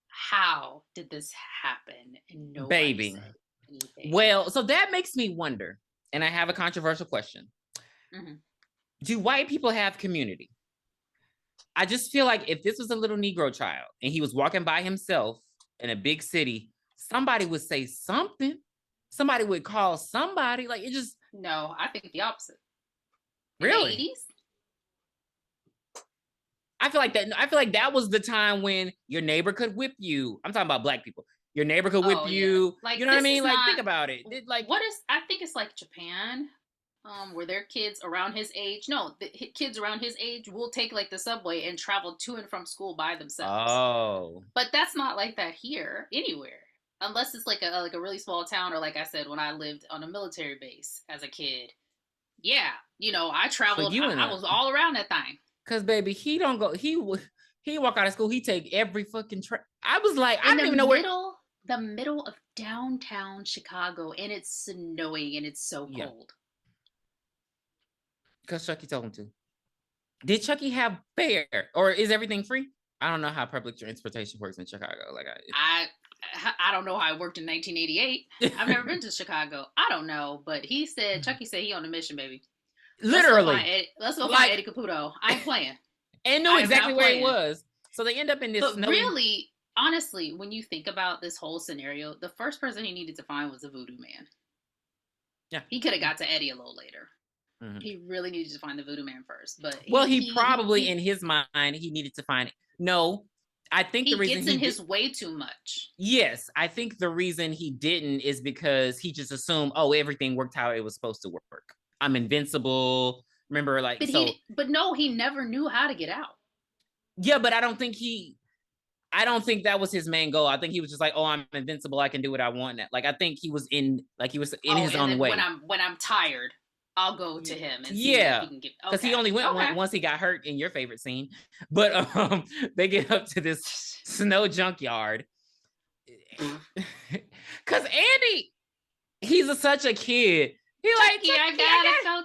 S1: How did this happen? And nobody
S2: Baby.
S1: said anything.
S2: Well, so that makes me wonder, and I have a controversial question. Mm-hmm. Do white people have community? I just feel like if this was a little Negro child and he was walking by himself in a big city, somebody would say something. Somebody would call somebody. Like, it just...
S1: No, I think the opposite.
S2: Really?
S1: In the 80s?
S2: I feel like that was the time when your neighbor could whip you. I'm talking about black people. Your neighbor could whip you. Yeah.
S1: Like,
S2: you know what I mean? Like, think about it.
S1: I think it's like Japan, where their kids around his age, the kids around his age will take like the subway and travel to and from school by themselves.
S2: Oh.
S1: But that's not like that here anywhere. Unless it's like a really small town, or like I said, when I lived on a military base as a kid. Yeah, You know, I traveled. I was all around that thing.
S2: Cause baby, he don't go. He walk out of school. He take every fucking I was like, I don't even know where.
S1: The middle of downtown Chicago, and it's snowing, and it's so cold.
S2: Because Chucky told him to. Did Chucky have fare, or is everything free? I don't know how public transportation works in Chicago. Like
S1: I don't know how it worked in 1988. I've never been to Chicago. I don't know, but Chucky said he on a mission, baby.
S2: Literally.
S1: Let's go find Eddie Caputo. I ain't playing.
S2: And knew exactly where he was. So they end up in this snowy...
S1: really, honestly, when you think about this whole scenario, the first person he needed to find was the voodoo man.
S2: Yeah.
S1: He could have got to Eddie a little later. Mm-hmm. He really needed to find the voodoo man first. But
S2: he probably, in his mind, he needed to find it. No, I think the reason
S1: he gets in his way too much.
S2: Yes, I think the reason he didn't is because he just assumed, everything worked how it was supposed to work. I'm invincible. Remember, like,
S1: but no, he never knew how to get out.
S2: Yeah, but I don't think that was his main goal. I think he was just like, I'm invincible. I can do what I want. Like, I think he was in his own way.
S1: When I'm tired, I'll go to him and see
S2: if he can get. Because he only went once he got hurt in your favorite scene. But they get up to this snow junkyard. Because Andy, he's such a kid. He
S1: Chucky, I gotta go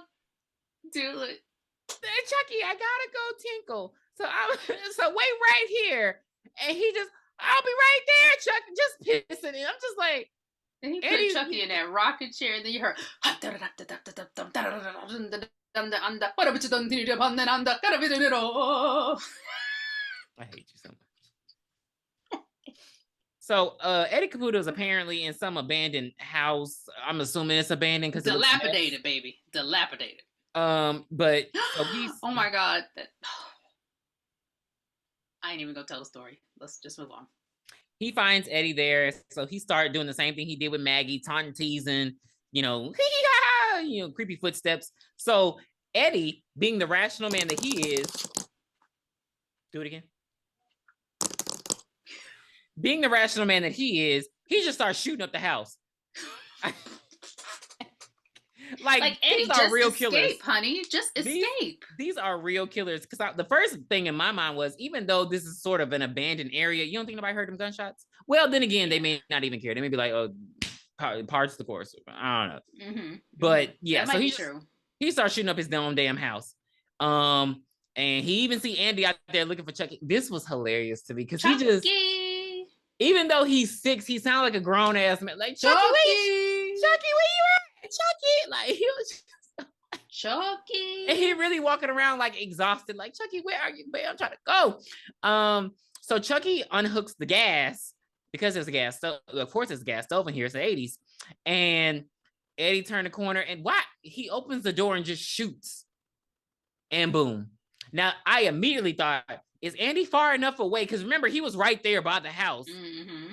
S1: do it.
S2: Chucky, I gotta go tinkle. So wait right here. And he just, I'll be right there, Chuck, just pissing. And I'm just like,
S1: and he put Chucky in that rocking chair, and then you heard I
S2: hate you so much. So Eddie Caputo is apparently in some abandoned house. I'm assuming it's abandoned because
S1: dilapidated, baby. Dilapidated.
S2: But so he's
S1: oh my god. I ain't even gonna tell the story. Let's just move on.
S2: He finds Eddie there, so he started doing the same thing he did with Maggie, taunting, teasing, creepy footsteps. So Eddie, being the rational man that he is, do it again. Being the rational man that he is, he just starts shooting up the house. Like
S1: Eddie,
S2: these are real killers,
S1: honey. Just escape.
S2: These are real killers. Because the first thing in my mind was, even though this is sort of an abandoned area, you don't think nobody heard them gunshots? Well, then again, they may not even care. They may be like, parts of the course. I don't know. Mm-hmm. But yeah, so he starts shooting up his damn house. And he even see Andy out there looking for Chucky. This was hilarious to me because he just, even though he's 6, he sounded like a grown ass man. Like Chucky, where you at? Chucky, like he was just
S1: Chucky,
S2: and he really walking around like exhausted, like Chucky, where are you, man? I'm trying to go. So Chucky unhooks the gas because there's a gas stove. Of course, there's a gas stove in here. It's the 80s, and Eddie turned the corner and he opens the door and just shoots, and boom. Now I immediately thought, is Andy far enough away? Because remember, he was right there by the house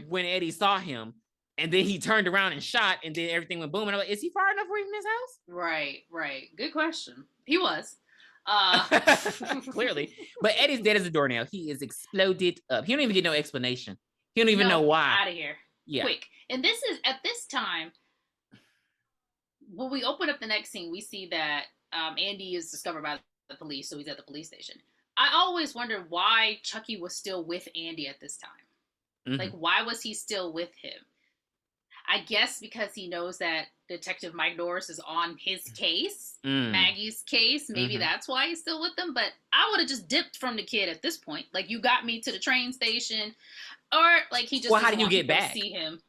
S2: when Eddie saw him. And then he turned around and shot, and then everything went boom. And I'm like, is he far enough away from his house?
S1: Right. Good question. He was.
S2: Clearly. But Eddie's dead as a doornail. He is exploded up. He don't even get no explanation. He don't even know why.
S1: Out of here.
S2: Yeah.
S1: Quick. And this is, at this time, when we open up the next scene, we see that Andy is discovered by the police, so he's at the police station. I always wondered why Chucky was still with Andy at this time. Mm-hmm. Like, why was he still with him? I guess because he knows that Detective Mike Norris is on his case, Maggie's case. Maybe that's why he's still with them. But I would have just dipped from the kid at this point. Like, you got me to the train station, or like he just.
S2: Well, how do you get back?
S1: See him.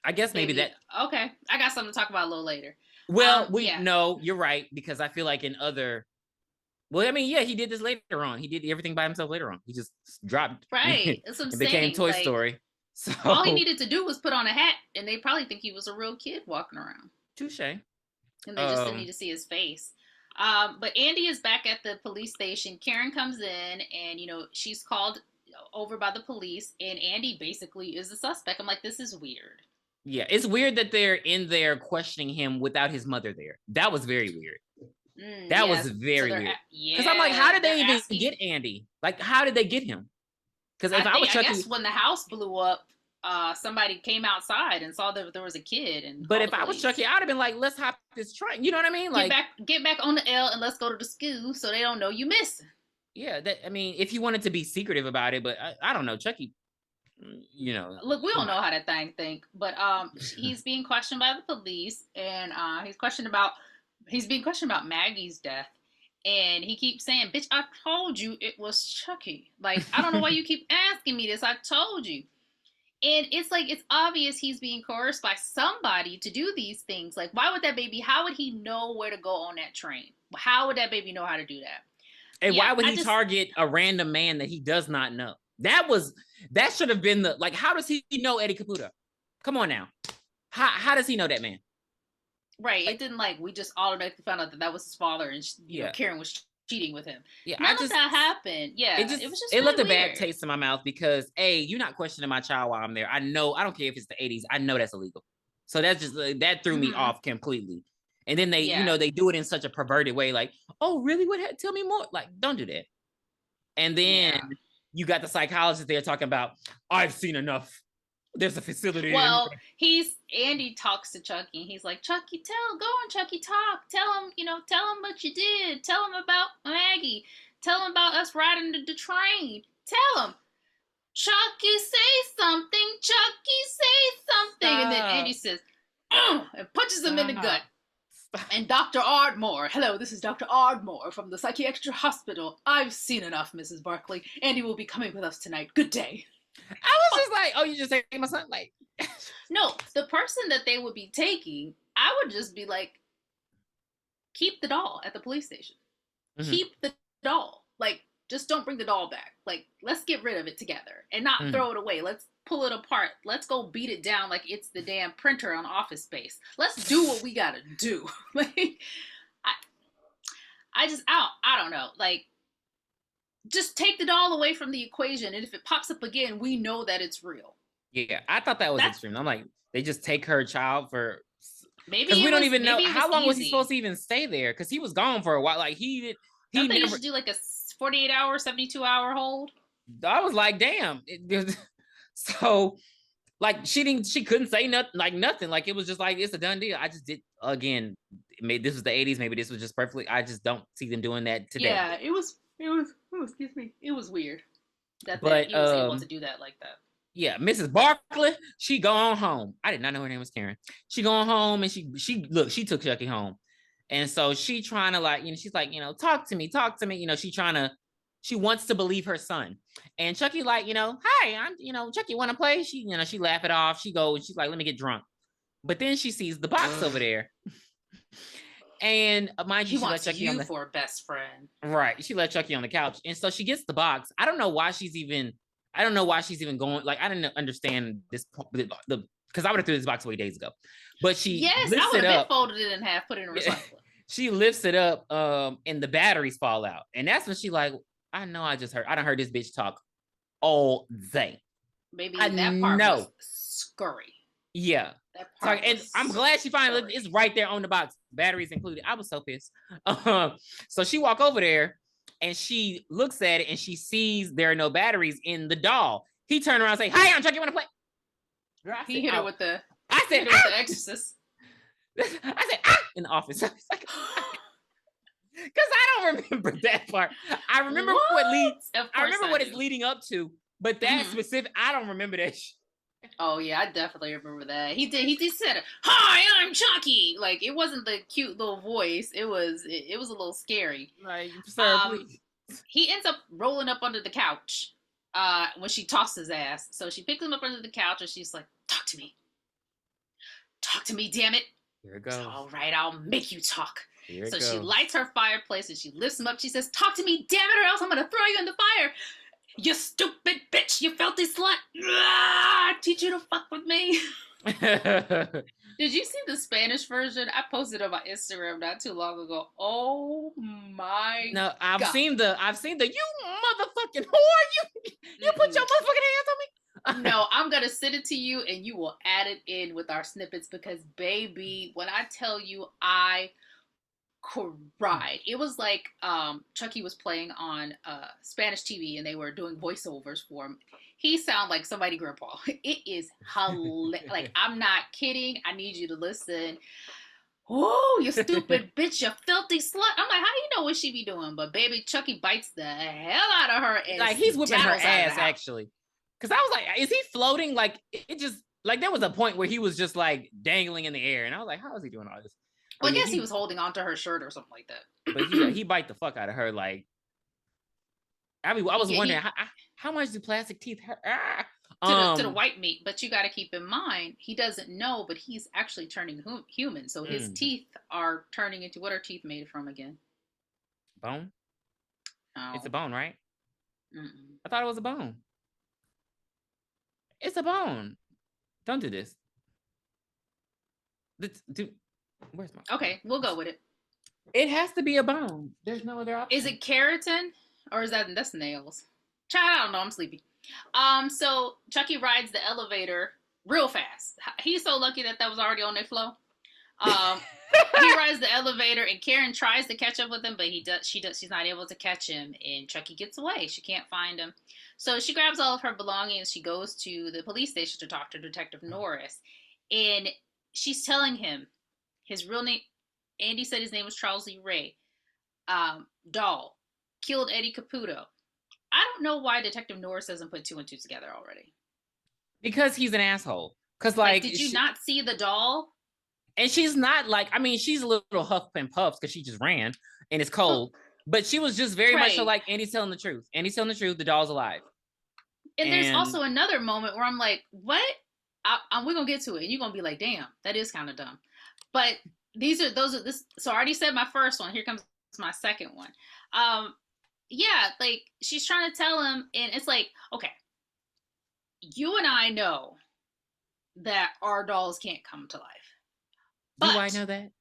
S2: I guess maybe that.
S1: Okay, I got something to talk about a little later.
S2: Well, no, you're right, because I feel like in other. Well, I mean, yeah, he did this later on. He did everything by himself later on. He just dropped.
S1: Right, that's what I'm saying.
S2: It became Toy Story. So
S1: all he needed to do was put on a hat, and they probably think he was a real kid walking around.
S2: Touche.
S1: And they just didn't need to see his face. But Andy is back at the police station. Karen comes in, and she's called over by the police, and Andy basically is the suspect. I'm like, this is weird.
S2: Yeah, it's weird that they're in there questioning him without his mother there. That was very weird. That was very weird. Because I'm like, how did they even get Andy? Like, how did they get him? Because if I was Chucky,
S1: I guess when the house blew up, somebody came outside and saw that there was a kid and
S2: But
S1: called
S2: if
S1: the
S2: I was
S1: police.
S2: Chucky, I'd have been like, let's hop this train. You know what I mean? Like,
S1: Get back on the L and let's go to the school so they don't know you missing.
S2: yeah, that I mean, if you wanted to be secretive about it, but I don't know, Chucky, you know,
S1: Look, we
S2: come
S1: don't
S2: on.
S1: know how that thing think, but he's being questioned by the police, and he's being questioned about Maggie's death, and he keeps saying, "Bitch, I told you it was Chucky. Like, I don't know why you keep asking me this. I told you." And it's like it's obvious he's being coerced by somebody to do these things. Like, why would that baby? How would he know where to go on that train? How would that baby know how to do that?
S2: And
S1: Yeah,
S2: why would he target a random man that he does not know? That should have been the like. How does he know Eddie Caputo? Come on now. How does he know that man?
S1: Right. It didn't like we just automatically found out that was his father, and you know Karen was cheating with him.
S2: Yeah,
S1: none of that happened. Yeah, it was just
S2: it
S1: really
S2: left a
S1: weird.
S2: bad taste in my mouth because you're not questioning my child while I'm there. I don't care if it's the 80s. I know that's illegal. So that's just that threw me off completely. And then they they do it in such a perverted way, like, oh really? Tell me more. Like, don't do that. And then you got the psychologist there talking about, I've seen enough. There's a facility.
S1: Well, Andy talks to Chucky, and he's like, Chucky, go on, Chucky, talk. Tell him what you did. Tell him about Maggie. Tell him about us riding the train. Tell him. Chucky, say something. Chucky, say something. Stop. And then Andy says, and punches him in the gut. And Dr. Ardmore, hello, this is Dr. Ardmore from the Psychiatric Hospital. I've seen enough, Mrs. Barkley. Andy will be coming with us tonight. Good day.
S2: I was just like, oh, you just take my son? Like,
S1: no, the person that they would be taking, I would just be like, keep the doll at the police station. Mm-hmm. Keep the doll. Like, just don't bring the doll back. Like, let's get rid of it together and not throw it away. Let's pull it apart. Let's go beat it down like it's the damn printer on Office Space. Let's do what we gotta do. Like, I don't know. Like, just take the doll away from the equation, and if it pops up again, we know that it's real.
S2: Yeah, I thought that was extreme. I'm like, they just take her child for maybe we don't even know how long was he supposed to even stay there, because he was gone for a while. Like he
S1: never should do like a 48-hour, 72-hour hold.
S2: I was like, damn. So like she couldn't say nothing. Like it was just like, it's a done deal. I just did again. Maybe this was the 80s. Maybe this was just perfectly. I just don't see them doing that today.
S1: Yeah, it was. Excuse me. It was weird that he was able to do that like that.
S2: Yeah, Mrs. Barkley, she gone home. I did not know her name was Karen. She gone home, and she took Chucky home, and so she trying to like, she's like, talk to me. She wants to believe her son, and Chucky like, hi, I'm, Chucky, want to play? She laugh it off. She goes, she's like, let me get drunk, but then she sees the box over there. And mind you, she let Chucky on
S1: for a best friend.
S2: Right. She let Chucky on the couch. And so she gets the box. I don't know why she's even going. Like, I didn't understand this, because I would have threw this box away days ago. But she lifts it up,
S1: folded it in half, put it in a recycler.
S2: She lifts it up, and the batteries fall out. And that's when she like, I know I done heard this bitch talk all day.
S1: Maybe that part was scurry.
S2: Yeah. And I'm glad she finally it's right there on the box, batteries included. I was so pissed. So she walk over there and she looks at it and she sees there are no batteries in the doll. He turned around and say, "Hi, I'm Chucky, want to play?"
S1: He hit her with the.
S2: I said,
S1: with the Exorcist.
S2: I said, in the office. Because I don't remember that part. I remember what it's leading up to, but that specific, I don't remember that shit.
S1: Oh yeah, I definitely remember that. He said, "Hi, I'm Chucky." Like, it wasn't the cute little voice. It was a little scary.
S2: Like, sir, please.
S1: He ends up rolling up under the couch when she tossed his ass. So she picks him up under the couch and she's like, "Talk to me. Talk to me, damn it."
S2: Here it goes.
S1: All right, I'll make you talk.
S2: Here it
S1: goes.
S2: She
S1: lights her fireplace and she lifts him up. She says, "Talk to me, damn it, or else I'm gonna throw you in the fire. You stupid bitch, you filthy slut. I teach you to fuck with me." Did you see the Spanish version? I posted it on my Instagram not too long ago. Oh my
S2: God. No, I've seen the you motherfucking whore. You put your motherfucking hands on
S1: me. No, I'm gonna send it to you and you will add it in with our snippets, because baby, when I tell you I cried. It was like Chucky was playing on Spanish TV and they were doing voiceovers for him. He sounded like somebody grandpa. It is hilarious. Like, I'm not kidding. I need you to listen. Oh, you stupid bitch, you filthy slut. I'm like, how do you know what she be doing? But baby, Chucky bites the hell out of her and
S2: like he's whipping her ass actually. Because I was like, is he floating? Like it just like there was a point where he was just like dangling in the air, and I was like, how is he doing all this?
S1: Well, I guess he was holding onto her shirt or something like that.
S2: But he bite the fuck out of her. Like, I mean, I was wondering how much do plastic teeth hurt?
S1: To the white meat, but you got to keep in mind he doesn't know, but he's actually turning human. So his teeth are turning into, what are teeth made from again?
S2: Bone.
S1: Oh.
S2: It's a bone, right? I thought it was a bone. It's a bone. Don't do this. Where's my?
S1: Okay, we'll go with it.
S2: It has to be a bone. There's no other option.
S1: Is it keratin or is that's nails? Child, I don't know. I'm sleepy. So Chucky rides the elevator real fast. He's so lucky that was already on their flow. He rides the elevator and Karen tries to catch up with him, but she's not able to catch him, and Chucky gets away. She can't find him. So she grabs all of her belongings. She goes to the police station to talk to Detective Norris, and she's telling him his real name. Andy said his name was Charles Lee Ray. Doll killed Eddie Caputo. I don't know why Detective Norris doesn't put 2 and 2 together already.
S2: Because he's an asshole. Because like
S1: did you not see the doll?
S2: And she's not like, I mean, she's a little huff and puffs because she just ran and it's cold. But she was just very much so like, Andy's telling the truth. Andy's telling the truth. The doll's alive.
S1: And there's also another moment where I'm like, what? We're going to get to it. And you're going to be like, damn, that is kind of dumb. But so I already said my first one. Here comes my second one. Yeah, like she's trying to tell him, and it's like, okay, you and I know that our dolls can't come to life.
S2: Do I know that?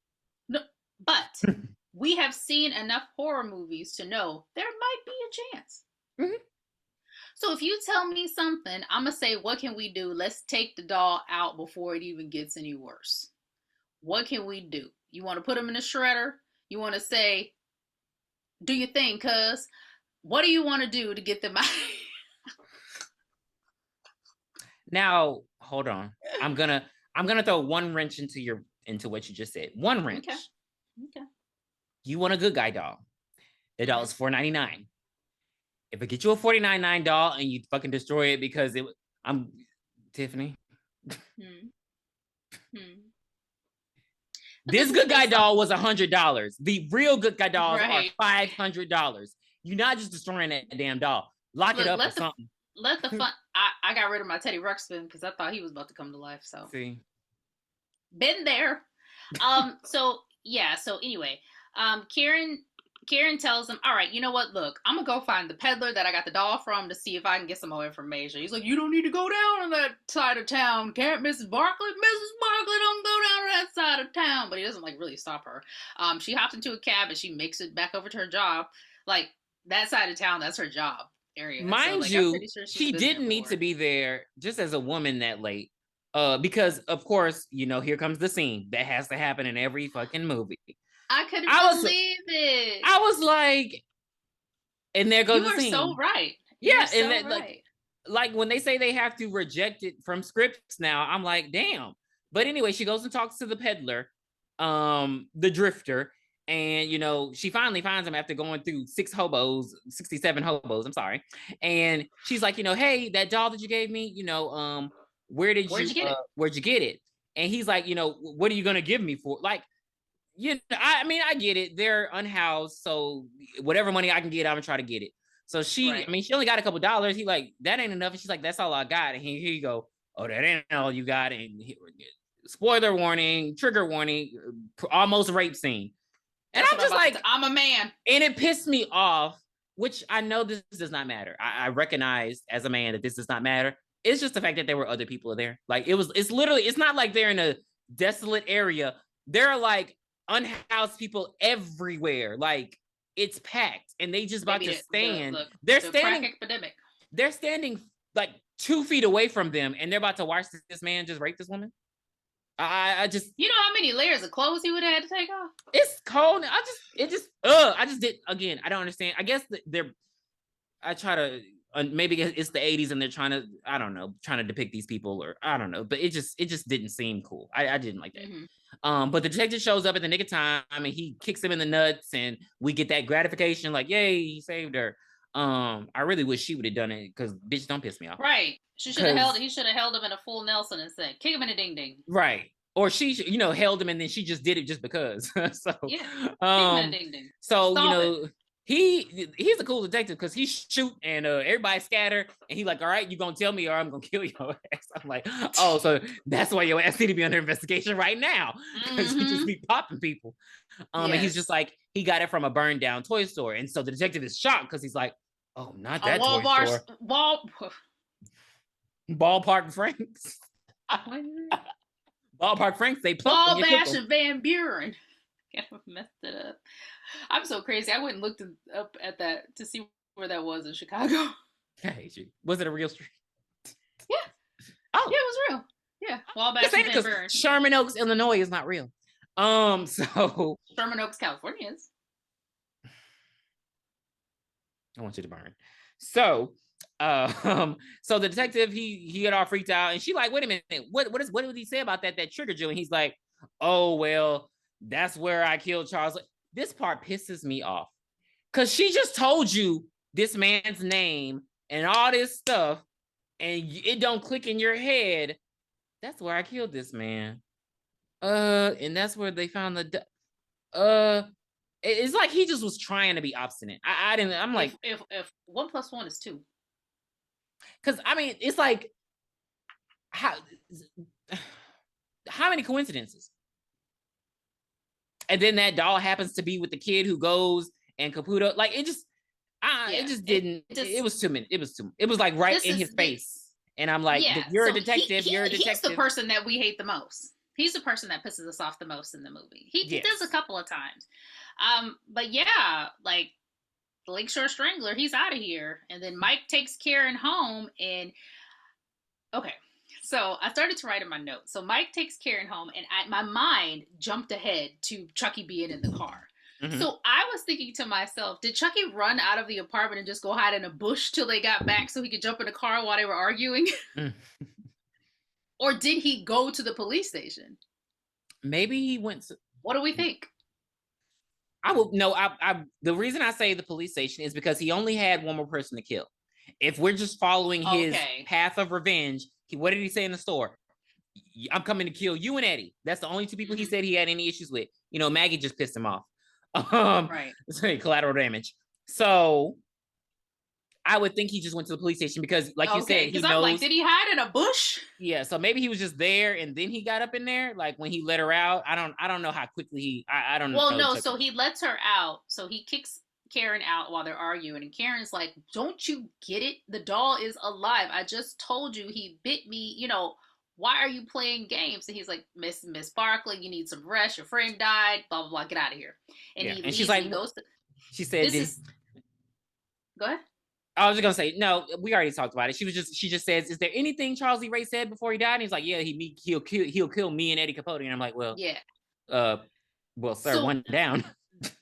S1: No, but we have seen enough horror movies to know there might be a chance. Mm-hmm. So if you tell me something, I'm going to say, what can we do? Let's take the doll out before it even gets any worse. What can we do? You want to put him in a shredder? You want to say, do your thing, cuz. What do you want to do to get them out?
S2: Now, hold on. I'm gonna throw one wrench into what you just said. One wrench.
S1: Okay.
S2: You want a good guy doll. The doll is $4.99. If I get you a $49.99 doll and you fucking destroy it because I'm Tiffany. This good guy doll was $100. The real good guy dolls are $500. You're not just destroying that damn doll. Lock it up or something.
S1: Let the fun. I got rid of my Teddy Ruxpin because I thought he was about to come to life. So been there. So anyway, Karen tells him, all right, you know what? Look, I'm going to go find the peddler that I got the doll from to see if I can get some more information. He's like, you don't need to go down on that side of town. Can't Mrs. Barkley? Mrs. Barkley don't go down on that side of town. But he doesn't like really stop her. She hops into a cab and she makes it back over to her job. Like that side of town, that's her job area.
S2: Mind you, she didn't need to be there just as a woman that late. Because of course, here comes the scene that has to happen in every fucking movie.
S1: I couldn't believe it.
S2: I was like, and there goes the scene.
S1: You are so right.
S2: Yeah, and that, like when they say they have to reject it from scripts now, I'm like, damn. But anyway, she goes and talks to the peddler, the drifter, and she finally finds him after going through 67 hobos. I'm sorry, and she's like, hey, that doll that you gave me, where'd you get it? And he's like, what are you gonna give me for? Like, I get it. They're unhoused, so whatever money I can get, I'm gonna try to get it. So she only got a couple dollars. He like, that ain't enough. And she's like, that's all I got. And here you go. Oh, that ain't all you got. And spoiler warning, trigger warning, almost rape scene. And I'm just like,
S1: I'm a man.
S2: And it pissed me off, which I know this does not matter. I recognize as a man that this does not matter. It's just the fact that there were other people there. Like it's not like they're in a desolate area. There are like unhoused people everywhere. Like it's packed and they just about to stand. They're They're standing like 2 feet away from them and they're about to watch this man just rape this woman. I just,
S1: you know how many layers of clothes he would have had to take off?
S2: it's cold. I just did again. I don't understand. I guess I try to, maybe it's the 80s and they're trying to, I don't know, trying to depict these people, or I don't know, but it just didn't seem cool. I didn't like that. But the detective shows up at the nick of time and he kicks him in the nuts and we get that gratification, like, yay, he saved her. I really wish she would have done it, because bitch, don't piss me off.
S1: Right. He should have held him in a full Nelson and said, kick him in a ding ding.
S2: Right. Or she, held him and then she just did it just because. So
S1: yeah. Kick him in a ding ding.
S2: So Stop he's a cool detective because he shoot and everybody scatter and he like, all right, you gonna tell me or I'm gonna kill your ass. I'm like, oh, so that's why your ass need to be under investigation right now, because you just be popping people. And he's just like, he got it from a burned down toy store, and so the detective is shocked because he's like, oh, not that toy store. Ballpark Franks. Ballpark Franks. They
S1: Ball Bash and Van Buren. I messed it up. I'm so crazy. I went and looked up at that to see where that was in Chicago.
S2: I hate you. Was it a real street?
S1: Yeah.
S2: Oh.
S1: Yeah, it was real. Yeah. Wabash and Van Buren.
S2: Sherman Oaks, Illinois is not real. So
S1: Sherman Oaks, California is.
S2: I want you to burn. So so the detective, he got all freaked out and she like, wait a minute, what did he say about that triggered you? And he's like, oh, well, that's where I killed Charles. This part pisses me off because she just told you this man's name and all this stuff and it don't click in your head. That's where I killed this man. And that's where they found it's like he just was trying to be obstinate. I'm like,
S1: if 1 + 1 is 2.
S2: Because I mean, it's like, how many coincidences? And then that doll happens to be with the kid who goes and Caputo. Like, it just, it just didn't. It was too many. It was like right in his face. And I'm like, you're a detective. You're a detective.
S1: He's the person that we hate the most. He's the person that pisses us off the most in the movie. He does a couple of times. But yeah, like the Lakeshore Strangler, he's out of here. And then Mike takes Karen home and okay. So I started to write in my notes. So Mike takes Karen home and my mind jumped ahead to Chucky being in the car. Mm-hmm. So I was thinking to myself, did Chucky run out of the apartment and just go hide in a bush till they got back so he could jump in the car while they were arguing? Or did he go to the police station?
S2: Maybe he went to...
S1: What do we think?
S2: The reason I say the police station is because he only had one more person to kill. If we're just following his path of revenge, what did he say in the store? I'm coming to kill you and Eddie. That's the only two people he said he had any issues with. Maggie just pissed him off. Right. Collateral damage. So I would think he just went to the police station because, like you said, he knows. I'm like,
S1: did he hide in a bush?
S2: Yeah, so maybe he was just there and then he got up in there. Like when he let her out, I don't know how quickly I don't know.
S1: Well, no, so he lets her out. So he kicks Karen out while they're arguing, and Karen's like, "Don't you get it? The doll is alive. I just told you he bit me. Why are you playing games?" And he's like, Miss Barkley, you need some rest. Your friend died. Blah blah blah. Get out of here. And
S2: she's like, she said,
S1: Go ahead.
S2: I was just gonna say, no, we already talked about it. She just says, "Is there anything Charles E. Ray said before he died?" And he's like, "Yeah, he'll kill me and Eddie Capote." And I'm like, "Well,
S1: yeah,
S2: well, sir, so, one down."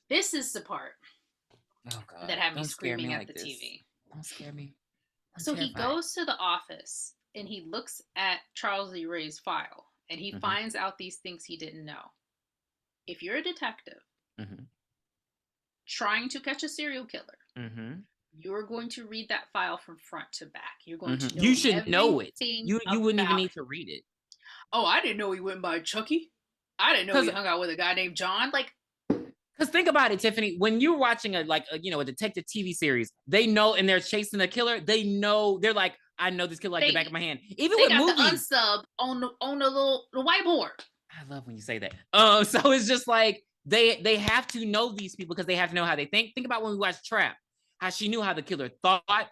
S1: This is the part that had me screaming at the
S2: this.
S1: TV.
S2: Don't scare me.
S1: So he goes to the office and he looks at Charles E. Ray's file and he finds out these things he didn't know. If you're a detective trying to catch a serial killer. You're going to read that file from front to back. You're going to know.
S2: You should know it. You wouldn't even need to read it.
S1: Oh, I didn't know he went by Chucky. I didn't know he hung out with a guy named John. Like,
S2: because think about it, Tiffany. When you're watching a detective TV series, they know, and they're chasing the killer. They know. They're like, I know this killer like the back of my hand. Even with movies,
S1: the unsub on the whiteboard.
S2: I love when you say that. So it's just like they have to know these people because they have to know how they think. Think about when we watched Trap. How she knew how the killer thought, how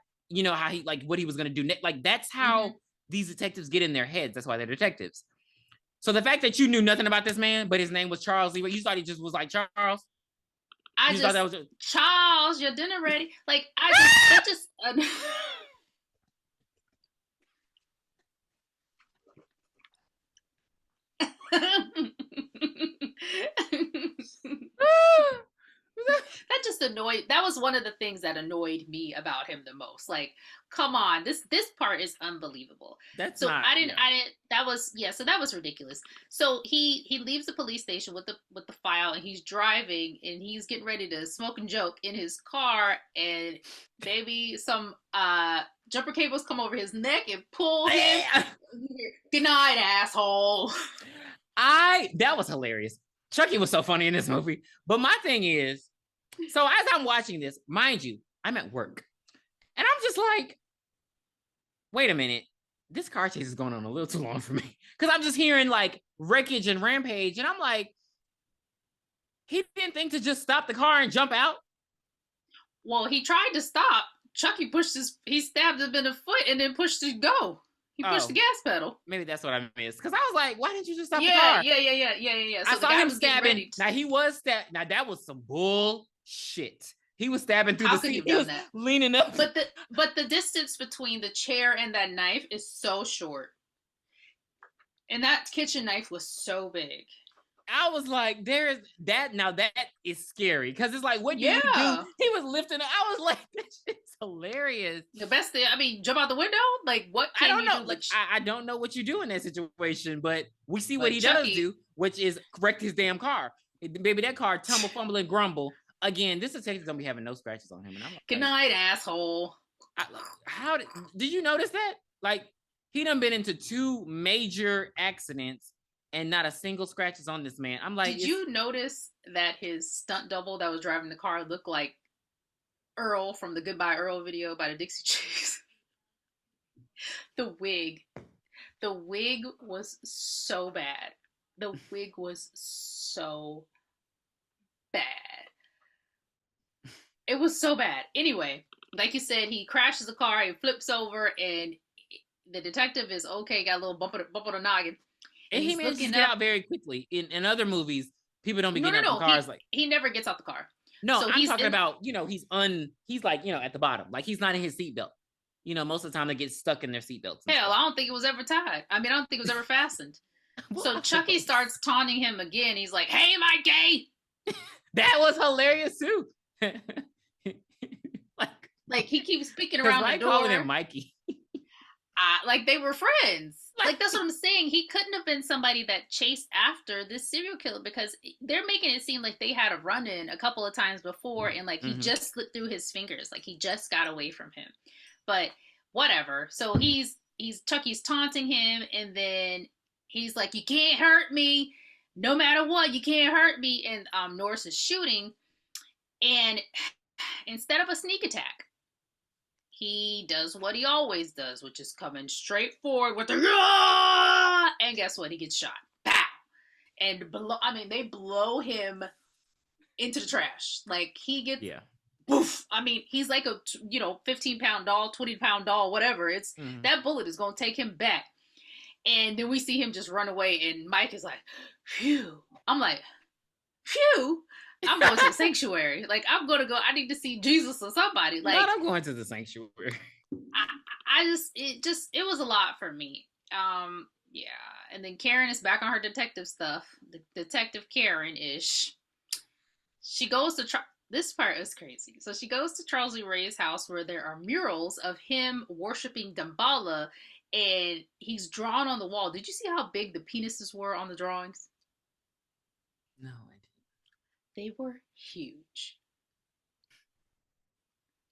S2: he, like, what he was going to do. Like, that's how these detectives get in their heads. That's why they're detectives. So the fact that you knew nothing about this man, but his name was Charles Lee, you thought he just was like, Charles?
S1: Thought that was Charles, your dinner ready? Like, That just annoyed. That was one of the things that annoyed me about him the most. Like, come on, this part is unbelievable.
S2: That's
S1: So
S2: not, yeah.
S1: I didn't. That was yeah. So that was ridiculous. So he leaves the police station with the file, and he's driving, and he's getting ready to smoke and joke in his car, and baby, some jumper cables come over his neck and pull him. Good night, asshole.
S2: That was hilarious. Chucky was so funny in this movie. But my thing is, so as I'm watching this, mind you, I'm at work. And I'm just like, wait a minute. This car chase is going on a little too long for me. Because I'm just hearing like wreckage and rampage. And I'm like, he didn't think to just stop the car and jump out?
S1: Well, he tried to stop. Chucky he stabbed him in the foot and then pushed to go. He pushed the gas pedal.
S2: Maybe that's what I missed. Because I was like, why didn't you just stop the
S1: car?
S2: car?
S1: Yeah. So
S2: I saw him stabbing. Now, he was stabbing. Now, that was some bullshit. He was stabbing through the seat. He was leaning up.
S1: But the distance between the chair and that knife is so short. And that kitchen knife was so big.
S2: I was like, there's that. Now that is scary because it's like, what do you do? He was lifting it. I was like, this shit's hilarious.
S1: The best thing, I mean, jump out the window? Like, what can
S2: I don't
S1: you
S2: know.
S1: do?
S2: Like, I don't know what you do in that situation, but we see what he does do, which is correct his damn car. Baby, that car tumble, fumble, and grumble. Again, this detective's gonna be having no scratches on him. And I'm like,
S1: good night, asshole.
S2: How did you notice that? Like, he done been into 2 major accidents and not a single scratch is on this man. I'm like,
S1: did you notice that his stunt double that was driving the car looked like Earl from the Goodbye Earl video by the Dixie Chicks? The wig was so bad. The wig was so bad. It was so bad. Anyway, like you said, he crashes the car, he flips over, and the detective is okay, got a little bump on the noggin.
S2: And he manages to get out very quickly. In other movies, people don't be getting out the cars.
S1: He never gets out the car.
S2: No, so I'm talking about, he's like, at the bottom. Like, he's not in his seatbelt. Most of the time they get stuck in their seatbelts.
S1: Hell, I don't think it was ever tied. I mean, I don't think it was ever fastened. So Chucky starts taunting him again. He's like, hey, am I gay?
S2: That was hilarious, too.
S1: like he keeps speaking around the door.
S2: Calling him Mikey.
S1: Like they were friends. Like, that's what I'm saying. He couldn't have been somebody that chased after this serial killer because they're making it seem like they had a run-in a couple of times before and like he just slipped through his fingers. Like he just got away from him. But whatever. So Chucky's taunting him and then he's like, you can't hurt me. No matter what, you can't hurt me. And Norris is shooting. And instead of a sneak attack, he does what he always does, which is coming straight forward with the and guess what? He gets shot. Pow! And they blow him into the trash. Like he gets poof. I mean, he's like a 15-pound doll, 20-pound doll, whatever. It's that bullet is gonna take him back. And then we see him just run away, and Mike is like, phew. I'm like, phew. I'm going to the sanctuary. Like, I'm going to go. I need to see Jesus or somebody. Like,
S2: I'm going to the sanctuary.
S1: It was a lot for me. Yeah. And then Karen is back on her detective stuff. The detective Karen-ish. She goes to this part is crazy. So she goes to Charles Lee Ray's house where there are murals of him worshiping Damballa, and he's drawn on the wall. Did you see how big the penises were on the drawings?
S2: No.
S1: They were huge.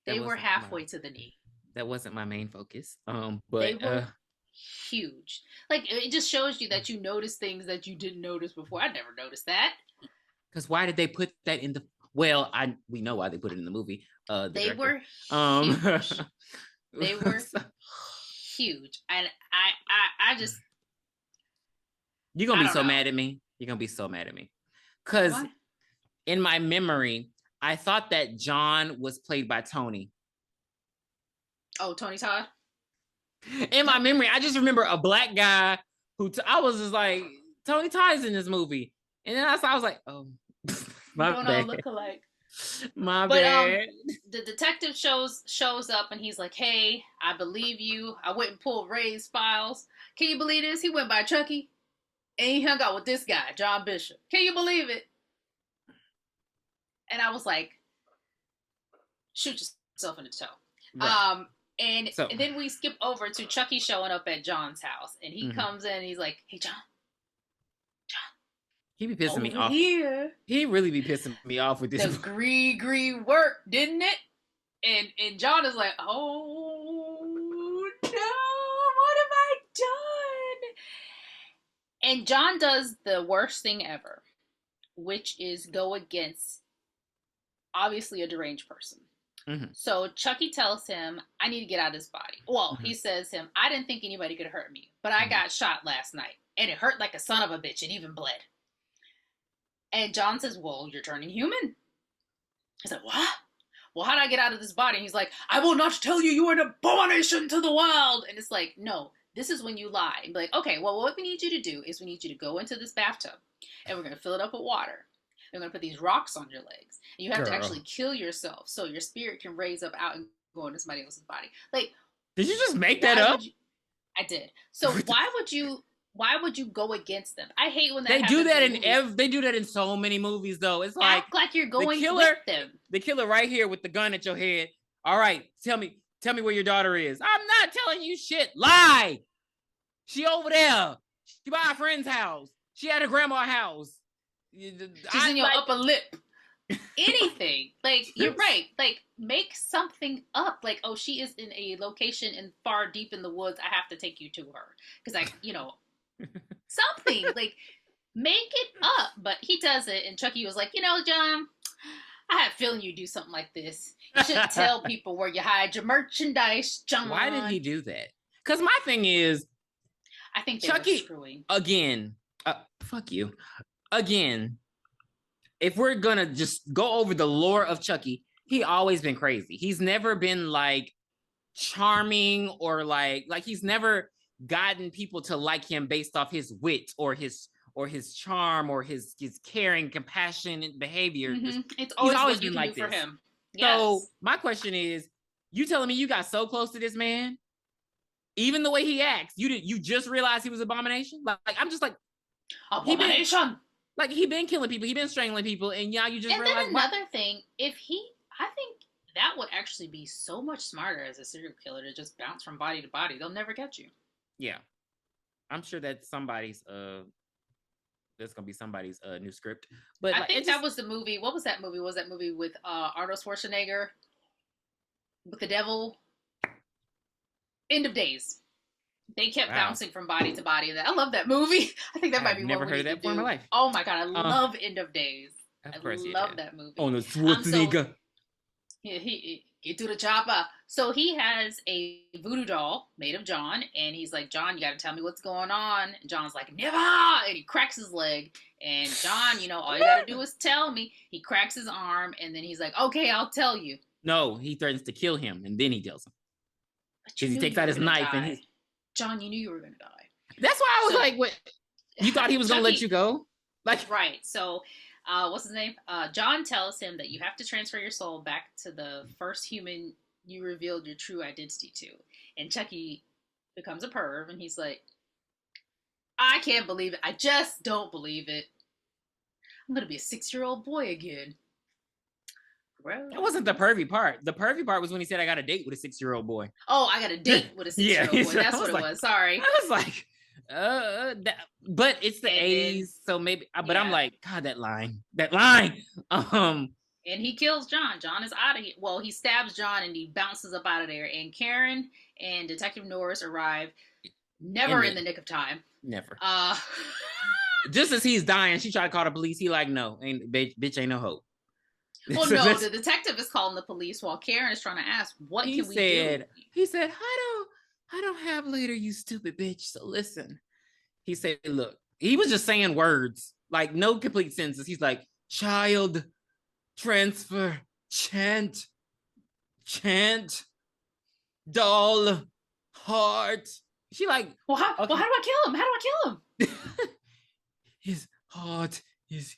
S1: They were halfway to the knee.
S2: That wasn't my main focus. But
S1: they were huge. Like, it just shows you that you notice things that you didn't notice before. I never noticed that.
S2: Because why did they put that in the? Well, we know why they put it in the movie.
S1: They were huge. They were huge, and I just.
S2: You're gonna be so mad at me. You're gonna be so mad at me, because. In my memory, I thought that John was played by Tony.
S1: Oh, Tony Todd?
S2: In my memory, I just remember a black guy who I was just like, Tony Todd is in this movie. And then I was like, oh, my bad.
S1: Don't all look alike.
S2: My bad.
S1: The detective shows up and he's like, hey, I believe you. I went and pulled Ray's files. Can you believe this? He went by Chucky. And he hung out with this guy, John Bishop. Can you believe it? And I was like, shoot yourself in the toe. Right. And then we skip over to Chucky showing up at John's house. And he comes in and he's like, hey, John.
S2: He be pissing me off. Here. He really be pissing me off with this.
S1: The green work, didn't it? And John is like, oh, no, what have I done? And John does the worst thing ever, which is go against, obviously, a deranged person. Mm-hmm. So Chucky tells him, I need to get out of this body. Well, he says to him, I didn't think anybody could hurt me, but I got shot last night, and it hurt like a son of a bitch. It even bled. And John says, well, you're turning human. He's like, what? Well, how did I get out of this body? And he's like, I will not tell you, you are an abomination to the world. And it's like, no, this is when you lie. And be like, okay, well, what we need you to do is we need you to go into this bathtub, and we're going to fill it up with water. We're going to put these rocks on your legs. And you have to actually kill yourself so your spirit can raise up out and go into somebody else's body. Like,
S2: did you just make that up?
S1: I did. So why would you go against them? I hate when that happens.
S2: They do that they do that in so many movies, though. It's like,
S1: act like you're going with them.
S2: The killer right here with the gun at your head. All right, tell me where your daughter is. I'm not telling you shit. Lie. She over there. She by a friend's house. She at her grandma's house.
S1: She's in your upper lip. Anything. Like, you're right. Like, make something up. Like, oh, she is in a location in far deep in the woods. I have to take you to her. Because something. Like, make it up. But he does it. And Chucky was like, John, I have a feeling you do something like this. You should tell people where you hide your merchandise, John.
S2: Why did he do that? Because my thing is,
S1: I think
S2: Chucky, again, fuck you. Again, if we're gonna just go over the lore of Chucky, he always been crazy. He's never been like charming or like he's never gotten people to like him based off his wit or his charm or his caring, compassionate behavior.
S1: Mm-hmm. It's always been like this for him. Yes.
S2: So my question is, you telling me you got so close to this man, even the way he acts, you just realized he was abomination? Like I'm just like,
S1: abomination.
S2: He been killing people, he been strangling people, and now you just realize.
S1: And then another thing, I think that would actually be so much smarter as a serial killer to just bounce from body to body. They'll never get you.
S2: Yeah, I'm sure that's somebody's. That's gonna be somebody's new script. But
S1: I think that was the movie. What was that movie? Was that movie with Arnold Schwarzenegger with the devil? End of Days. They kept bouncing from body to body. I love that movie. I think that might be one we need to do. Never heard of that before in my life. Oh my god, I love End of Days. I love that movie.
S2: Oh, no, Schwarzenegger.
S1: He get to the chopper. So he has a voodoo doll made of John, and he's like, John, you got to tell me what's going on. And John's like, never. And he cracks his leg. And John, all you got to do is tell me. He cracks his arm, and then he's like, okay, I'll tell you.
S2: No, he threatens to kill him, and then he tells him. Because he takes out his knife and he's.
S1: John, you knew you were going to die.
S2: That's why I was like, what? You thought he was going to let you go?
S1: Right. So, what's his name? John tells him that you have to transfer your soul back to the first human you revealed your true identity to. And Chucky becomes a perv, and he's like, I can't believe it. I just don't believe it. I'm going to be a 6-year-old boy again. Well,
S2: that wasn't the pervy part. The pervy part was when he said, I got a date with a 6-year-old boy.
S1: Oh, I got a date with a 6-year-old boy. That's what it was. Sorry.
S2: I was like, but it's the 80s, so maybe, but I'm like, God, that line. And
S1: he kills John. John is out of here. Well, he stabs John and he bounces up out of there. And Karen and Detective Norris arrive never in the nick of time.
S2: Never. Just as he's dying, she tried to call the police. He like, no, bitch ain't no hope.
S1: Well, no, the detective is calling the police while Karen is trying to ask, what can we do?
S2: He said, I don't have later, you stupid bitch. So listen. He said, look, he was just saying words, like no complete sentences. He's like, child, transfer, chant, doll, heart. She like,
S1: well, how do I kill him? How do I kill him?
S2: His heart is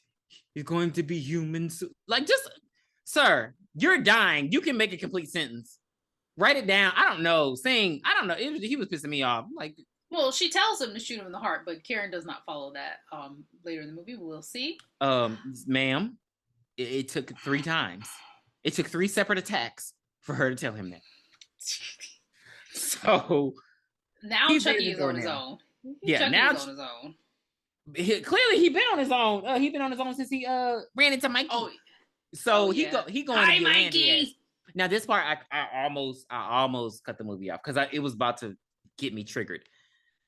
S2: going to be human. Like, just, sir, you're dying. You can make a complete sentence. Write it down. I don't know. He was pissing me off. Like,
S1: Well, she tells him to shoot him in the heart, but Karen does not follow that. Later in the movie, we'll see.
S2: Ma'am, it took 3 times. It took 3 separate attacks for her to tell him that. So
S1: now Chucky is on his own.
S2: Yeah,
S1: Chucky is on his own.
S2: Clearly, he been on his own. He been on his own since he ran into Mikey. So he going to get Andy ass. Now this part, I almost cut the movie off because it was about to get me triggered.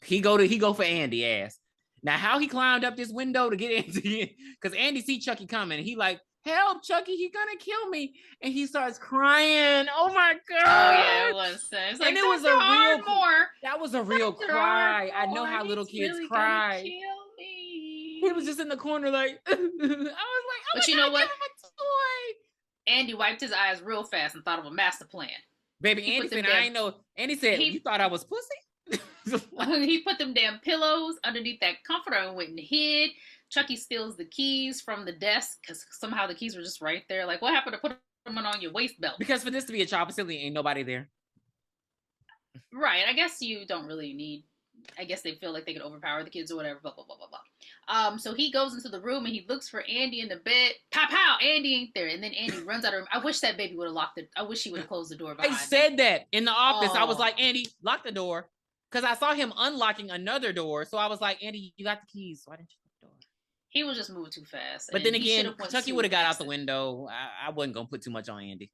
S2: He go for Andy ass. Now how he climbed up this window to get Andy, because Andy see Chucky coming. He like, help, Chucky, he gonna kill me, and he starts crying. Oh my god!
S1: Oh yeah, it was. It's like, and it was a real
S2: that was a real cry. I know how little kids really cry.
S1: Kill me.
S2: He was just in the corner like. I was like, oh,
S1: but you know what? Andy wiped his eyes real fast and thought of a master plan.
S2: Baby, Andy said, I ain't know. Andy said, you thought I was pussy?
S1: He put them damn pillows underneath that comforter and went and hid. Chucky steals the keys from the desk because somehow the keys were just right there. Like, what happened to put them on your waist belt?
S2: Because for this to be a child facility, ain't nobody there.
S1: Right. I guess you don't really need. I guess they feel like they could overpower the kids or whatever. Blah blah blah blah blah. So he goes into the room and he looks for Andy in the bed. Pow pow! Andy ain't there. And then Andy runs out of the room. I wish that baby would have locked it. I wish he would have closed the door behind him.
S2: I said that in the office. I was like, Andy, lock the door. Because I saw him unlocking another door. So I was like, Andy, you got the keys. Why didn't you lock the door?
S1: He was just moving too fast.
S2: But then again, Chucky would have got out the window. I wasn't going to put too much on Andy.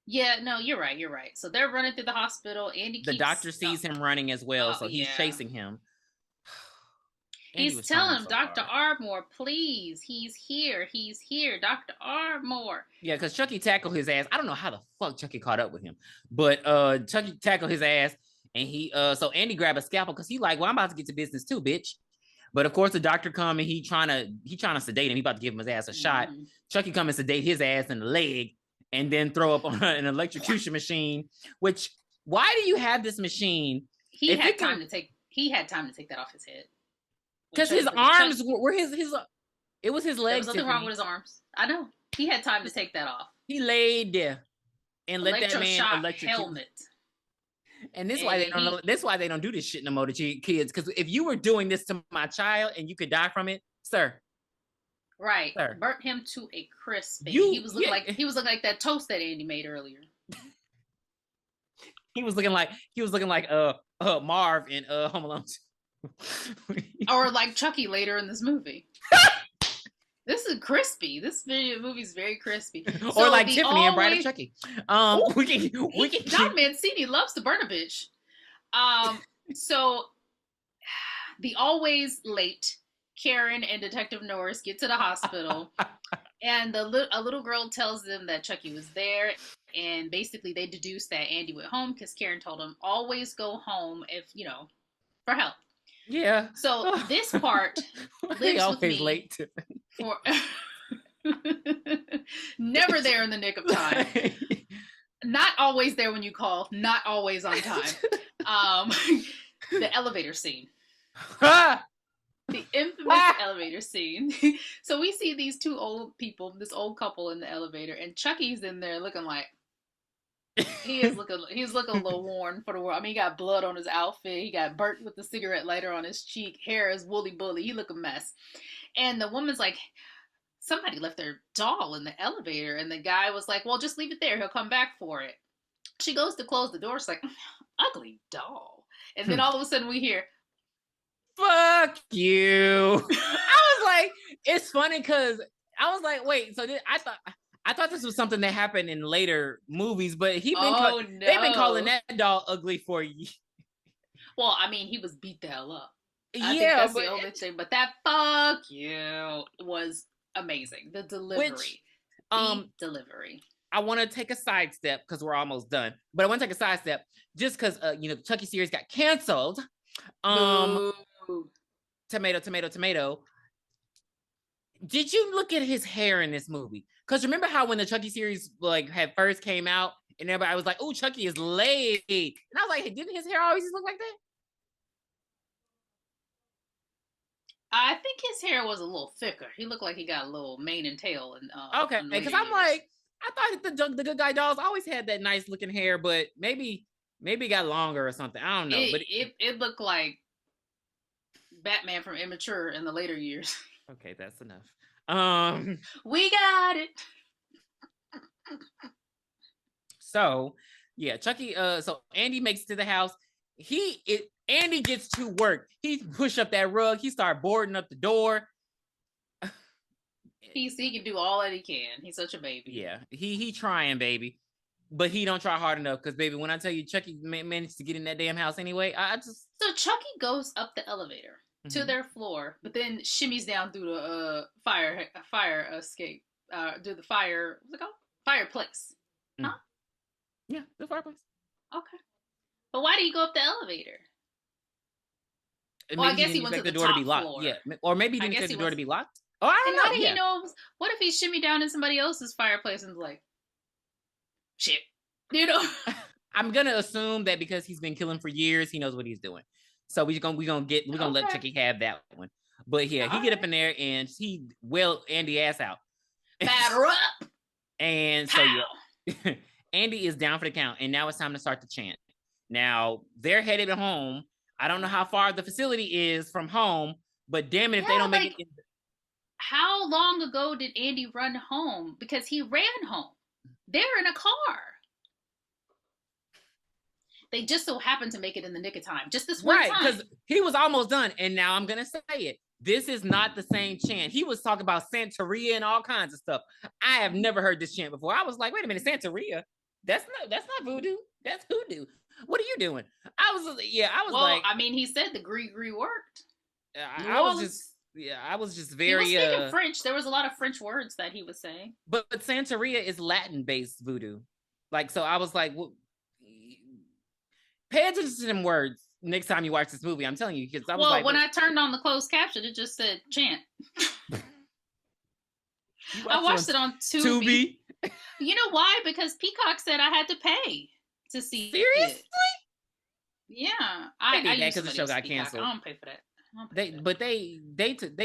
S1: Yeah, no, you're right. You're right. So they're running through the hospital.
S2: The doctor sees him running as well. So he's chasing him.
S1: He's telling him, Dr. Ardmore, please. He's here. He's here. Dr. Ardmore.
S2: Yeah, because Chucky tackled his ass. I don't know how the fuck Chucky caught up with him. But Chucky tackled his ass. And so Andy grabbed a scalpel because he like, well, I'm about to get to business too, bitch. But of course the doctor come and he trying to sedate him. He about to give him his ass a shot. Chucky come and sedate his ass in the leg and then throw up on an electrocution machine. Which, why do you have this machine?
S1: He had time to take that off his head.
S2: Because his arms were his. It was his legs.
S1: There was nothing wrong with his arms. I know. He had time to take that off.
S2: He laid there and let that man electrocute.
S1: Helmet.
S2: And this is why they don't know. That's why they don't do this shit no more to kids. Because if you were doing this to my child and you could die from it, sir.
S1: Right.
S2: Sir.
S1: Burnt him to a crisp. He was looking like that toast that Andy made earlier.
S2: He was looking like Marv in Home Alone.
S1: Or like Chucky later in this movie. This is crispy. This movie's very crispy.
S2: Or like Tiffany and Bride of Chucky. We can.
S1: John Mancini loves to burn a bitch. So the always late Karen and Detective Norris get to the hospital, and a little girl tells them that Chucky was there, and basically they deduce that Andy went home because Karen told him always go home if for help.
S2: Yeah.
S1: So this part lives with me
S2: late.
S1: For never there in the nick of time. Not always there when you call. Not always on time. The elevator scene. The infamous elevator scene. So we see these two old people, this old couple in the elevator, and Chucky's in there looking like he's looking a little worn for the world. I mean, he got blood on his outfit. He got burnt with the cigarette lighter on his cheek. Hair is woolly bully. He look a mess. And the woman's like, somebody left their doll in the elevator. And the guy was like, well, just leave it there. He'll come back for it. She goes to close the door. She's like, ugly doll. And then all of a sudden we hear,
S2: fuck you. I was like, it's funny because I was like, wait, so I thought this was something that happened in later movies, but they've been calling that doll ugly for you.
S1: Well, I mean, he was beat the hell up. I think that's the only thing. But that fuck you was amazing. The delivery. Delivery.
S2: I want to take a sidestep because we're almost done. But I want to take a sidestep just because the Chucky series got canceled. Tomato. Did you look at his hair in this movie? Because remember how when the Chucky series had first came out and everybody was like, oh, Chucky is laid. And I was like, hey, didn't his hair always look like that?
S1: I think his hair was a little thicker. He looked like he got a little mane and tail.
S2: Okay, because I'm like, I thought the good guy dolls always had that nice looking hair, but maybe Maybe it got longer or something. I don't know. But
S1: It looked like Batman from Immature in the later years.
S2: Okay, that's enough.
S1: We got it.
S2: So yeah, Chucky. So Andy makes it to the house. Andy gets to work. He push up that rug. He start boarding up the door.
S1: He can do all that he can. He's such a baby.
S2: Yeah, he trying, baby, but he don't try hard enough. Because baby, when I tell you Chucky managed to get in that damn house anyway, I just
S1: so Chucky goes up the elevator to their floor, but then shimmies down through the fire escape. Do the fire? What's it called? Fireplace. Huh?
S2: Yeah, the fireplace.
S1: Okay, but why do you go up the elevator?
S2: Well, I guess he went to the door to be locked. Floor. Yeah, or maybe he didn't expect the door to be locked. Oh, I don't know.
S1: How did he know? What if he shimmied down in somebody else's fireplace and was like, shit, you know?
S2: I'm gonna assume that because he's been killing for years, he knows what he's doing. So we're gonna let Chucky have that one. But yeah, he get up in there and he Andy ass out.
S1: Batter up.
S2: And so yeah, Andy is down for the count, and now it's time to start the chant. Now they're headed home. I don't know how far the facility is from home, but damn it if they don't make it.
S1: How long ago did Andy run home? Because he ran home. They're in a car. They just so happened to make it in the nick of time. Just this one time. Right,
S2: because he was almost done. And now I'm going to say it. This is not the same chant. He was talking about Santeria and all kinds of stuff. I have never heard this chant before. I was like, wait a minute, Santeria? That's not voodoo. That's hoodoo. What are you doing? I was like.
S1: I mean, he said the gree worked.
S2: I was just very.
S1: He was speaking French. There was a lot of French words that he was saying.
S2: But Santeria is Latin-based voodoo. Like, so I was like, well, pay attention to them words next time you watch this movie. I'm telling you, because I was like,
S1: when I turned on the closed caption, it just said chant. I watched it on Tubi. You know why? Because Peacock said I had to pay to see.
S2: Seriously?
S1: It. Yeah, I did
S2: that because the show got canceled.
S1: I don't pay for that.
S2: They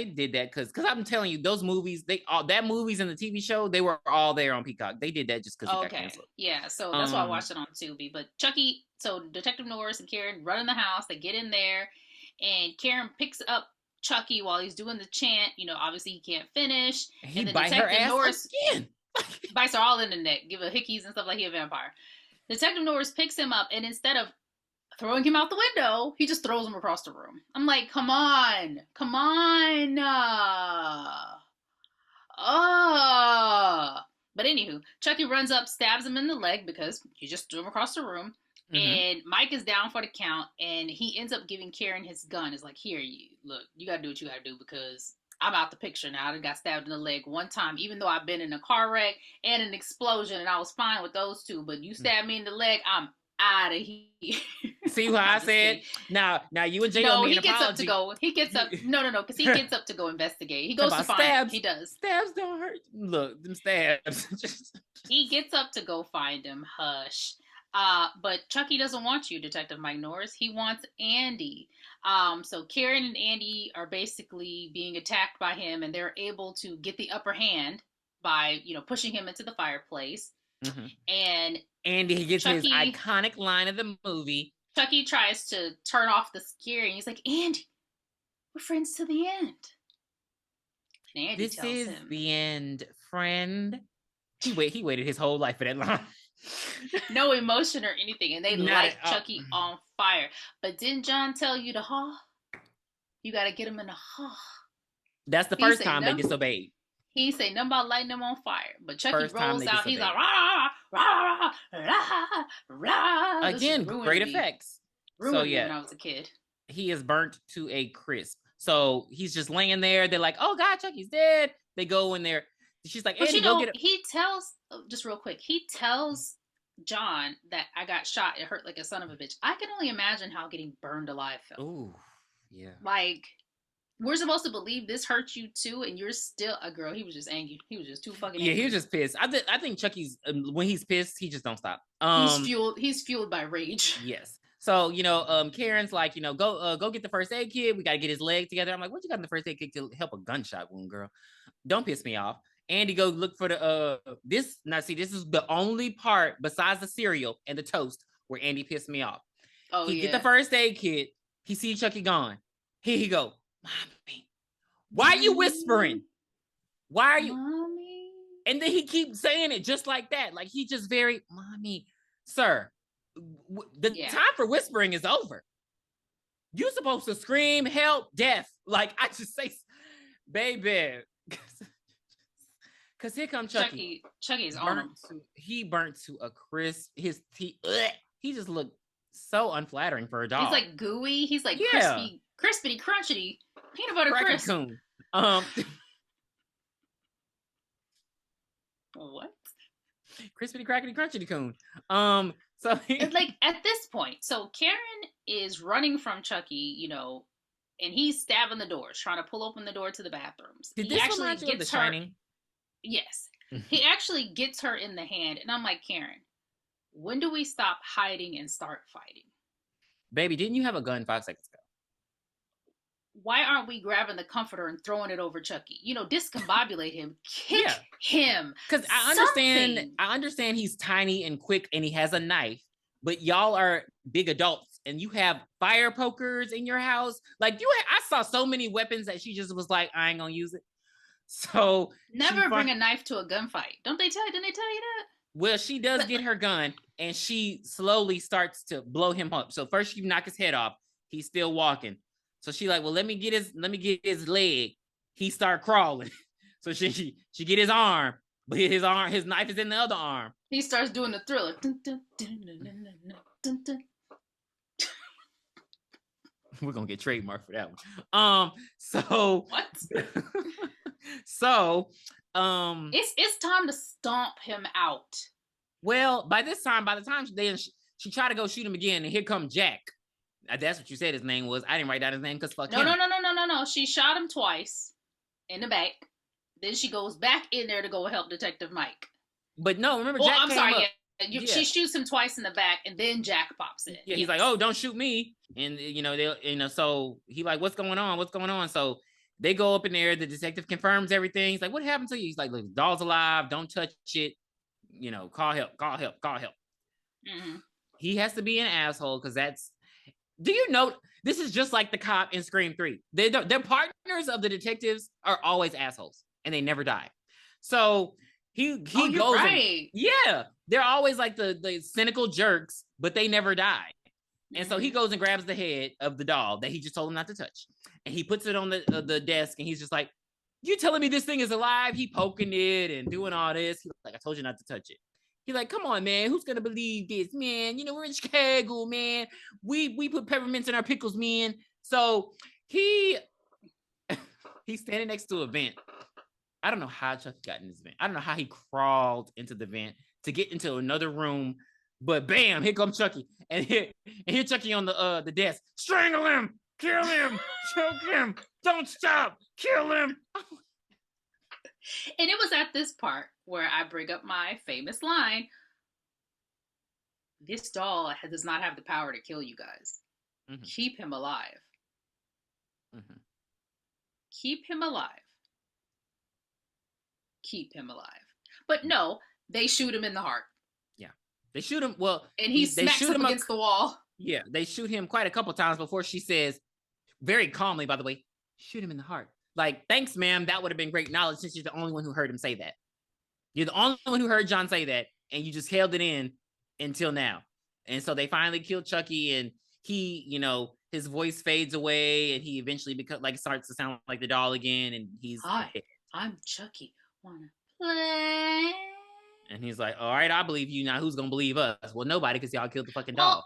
S2: did that because I'm telling you, those movies, that movies and the TV show, they were all there on Peacock. They did that just because it got canceled.
S1: Yeah, so that's why I watched it on Tubi. But Chucky, so Detective Norris and Karen run in the house. They get in there, and Karen picks up Chucky while he's doing the chant. You know, obviously he can't finish.
S2: And then Detective Norris again.
S1: Bites her all in the neck, give her hickeys and stuff like he a vampire. Detective Norris picks him up, and instead of throwing him out the window, he just throws him across the room. I'm like, come on. But anywho, Chucky runs up, stabs him in the leg because he just threw him across the room. Mm-hmm. And Mike is down for the count, and he ends up giving Karen his gun. It's like, here, you gotta do what you gotta do because I'm out the picture now. I got stabbed in the leg one time, even though I've been in a car wreck and an explosion, and I was fine with those two. But you stabbed me in the leg, I'm out of here.
S2: See what I said? Now you and Jay owe me an apology.
S1: He gets up. No, because he gets up to go investigate. He goes to find him. He does.
S2: Stabs don't hurt. Look, them stabs.
S1: He gets up to go find him. Hush. But Chucky doesn't want you, Detective Mike Norris. He wants Andy. So Karen and Andy are basically being attacked by him, and they're able to get the upper hand by, pushing him into the fireplace. Mm-hmm. And
S2: Andy gets his iconic line of the movie.
S1: Chucky tries to turn off the scare, and he's like, Andy, we're friends to the end. And Andy
S2: this is him, the end, friend. He waited his whole life for that line.
S1: No emotion or anything, and they light Chucky on fire. But didn't John tell you to you got to get him in a
S2: That's the first time they disobeyed.
S1: He say nothing about lighting them on fire. But Chucky rolls out. He's like, rah, rah, rah, rah.
S2: Again, great effects.
S1: Ruined me when I was a kid.
S2: He is burnt to a crisp. So he's just laying there. They're like, oh God, Chucky's dead. They go in there. She's like, Andy, go get it.
S1: He tells, just real quick, he tells John that I got shot. It hurt like a son of a bitch. I can only imagine how getting burned alive felt.
S2: Ooh, yeah.
S1: Like, we're supposed to believe this hurt you too, and you're still a girl. He was just angry. He was just too fucking angry.
S2: Yeah, he was just pissed. I think Chucky's when he's pissed, he just don't stop.
S1: He's fueled by rage.
S2: Yes. So Karen's like, go get the first aid kit. We got to get his leg together. I'm like, what you got in the first aid kit to help a gunshot wound, girl? Don't piss me off. Andy go look for the this. Now see, this is the only part besides the cereal and the toast where Andy pissed me off.
S1: Oh,
S2: He
S1: yeah.
S2: get the first aid kit. He see Chucky gone. Here he go. Mommy, why are you whispering? Why are you?
S1: Mommy.
S2: And then he keeps saying it just like that. Like he just very, Mommy, sir, the time for whispering is over. You're supposed to scream, help, death. Like I just say, baby. Because here comes Chucky.
S1: Chucky's on him.
S2: He burnt to a crisp. His teeth. He just looked so unflattering for a dog.
S1: He's like gooey. He's like crispity, crunchity, peanut butter crisp.
S2: Coon.
S1: What?
S2: Crispity, crackety, crunchity coon. So
S1: like at this point, so Karen is running from Chucky, you know, and he's stabbing the doors, trying to pull open the door to the bathrooms.
S2: Did this remind you of The Shining?
S1: Yes. He actually gets her in the hand, and I'm like, Karen, when do we stop hiding and start fighting?
S2: Baby, didn't you have a gun 5 seconds ago?
S1: Why aren't we grabbing the comforter and throwing it over Chucky? You know, discombobulate him, kick him.
S2: Because I understand he's tiny and quick and he has a knife, but y'all are big adults and you have fire pokers in your house. Like I saw so many weapons that she just was like, I ain't gonna use it. So
S1: never bring a knife to a gunfight. Didn't they tell you that?
S2: Well, she does get her gun and she slowly starts to blow him up. So first she knock his head off. He's still walking. So she like, well, let me get his leg. He start crawling. So she get his arm, but his knife is in the other arm.
S1: He starts doing the Thriller.
S2: We're gonna get trademarked for that one. So what? So
S1: it's time to stomp him out.
S2: Well, by the time she tried to go shoot him again, and here comes Jack. That's what you said his name was. I didn't write down his name because fuck him.
S1: No. She shot him twice in the back. Then she goes back in there to go help Detective Mike.
S2: But no, remember Jack came up.
S1: She shoots him twice in the back, and then Jack pops in.
S2: Yeah, he's like, "Oh, don't shoot me!" And so he like, "What's going on? What's going on?" So they go up in there. The detective confirms everything. He's like, "What happened to you?" He's like, "Look, the doll's alive. Don't touch it. You know, call help. Call help. Call help." Mm-hmm. He has to be an asshole because that's. Do you know this is just like the cop in Scream 3? Their partners of the detectives are always assholes, and they never die. So he goes. Right. They're always like the cynical jerks, but they never die. Mm-hmm. And so he goes and grabs the head of the doll that he just told him not to touch, and he puts it on the desk, and he's just like, "You telling me this thing is alive?" He poking it and doing all this. He's like, "I told you not to touch it." He's like, "Come on, man. Who's going to believe this, man? You know, we're in Chicago, man. We put peppermints in our pickles, man." So he's standing next to a vent. I don't know how Chucky got in this vent. I don't know how he crawled into the vent to get into another room. But bam, here comes Chucky. And here Chucky on the desk. "Strangle him. Kill him. Choke him. Don't stop. Kill him."
S1: And it was at this part where I bring up my famous line. This doll does not have the power to kill you guys. Mm-hmm. Keep him alive. Mm-hmm. Keep him alive. Keep him alive. But no, they shoot him in the heart.
S2: Yeah. They shoot him. Well,
S1: and he smacks him against the wall.
S2: Yeah. They shoot him quite a couple times before she says, very calmly, by the way, "Shoot him in the heart." Like, thanks, ma'am. That would have been great knowledge since you're the only one who heard him say that. You're the only one who heard John say that, and you just held it in until now. And so they finally kill Chucky, and he, his voice fades away, and he eventually starts to sound like the doll again, and he's
S1: "Hi, I'm Chucky. Wanna play?"
S2: And he's like, "All right, I believe you. Now who's gonna believe us?" Well, nobody, because y'all killed the fucking doll.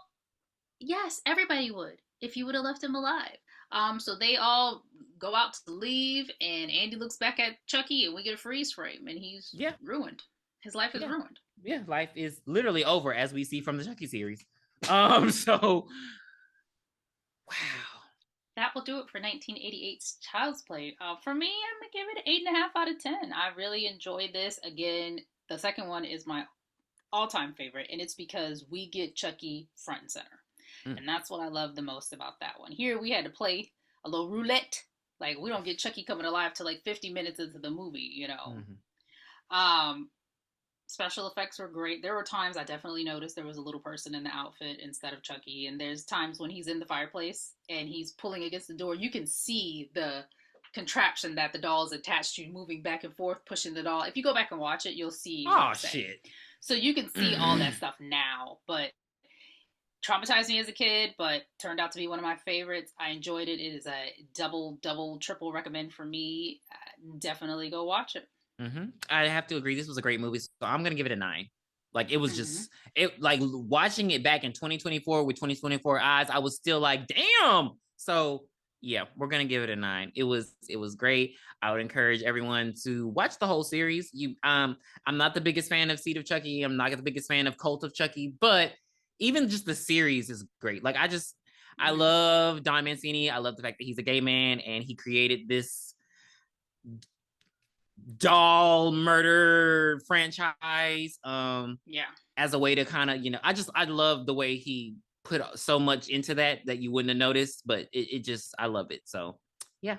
S1: Yes, everybody would if you would have left him alive. So they all go out to leave, and Andy looks back at Chucky, and we get a freeze frame, and he's ruined. His life is ruined.
S2: Yeah, life is literally over, as we see from the Chucky series. So, wow.
S1: That will do it for 1988's Child's Play. For me, I'm going to give it an 8.5 out of 10. I really enjoyed this. Again, the second one is my all-time favorite, and it's because we get Chucky front and center. And that's what I love the most about that one. Here, we had to play a little roulette. Like, we don't get Chucky coming alive till 50 minutes into the movie, Mm-hmm. Special effects were great. There were times I definitely noticed there was a little person in the outfit instead of Chucky. And there's times when he's in the fireplace and he's pulling against the door. You can see the contraption that the doll is attached to moving back and forth, pushing the doll. If you go back and watch it, you'll see what I'm saying.
S2: Shit.
S1: So you can see all that stuff now. But traumatized me as a kid, but turned out to be one of my favorites. I enjoyed it. It is a double, triple recommend for me. Definitely go watch it.
S2: I have to agree. This was a great movie, so I'm gonna give it a 9. Like it was just it. Like watching it back in 2024 with 2024 eyes, I was still like, damn. So yeah, we're gonna give it a 9. It was great. I would encourage everyone to watch the whole series. I'm not the biggest fan of Seed of Chucky. I'm not the biggest fan of Cult of Chucky, but even just the series is great. Like I love Don Mancini. I love the fact that he's a gay man and he created this doll murder franchise as a way to kind of, I love the way he put so much into that you wouldn't have noticed, but it just, I love it. So yeah,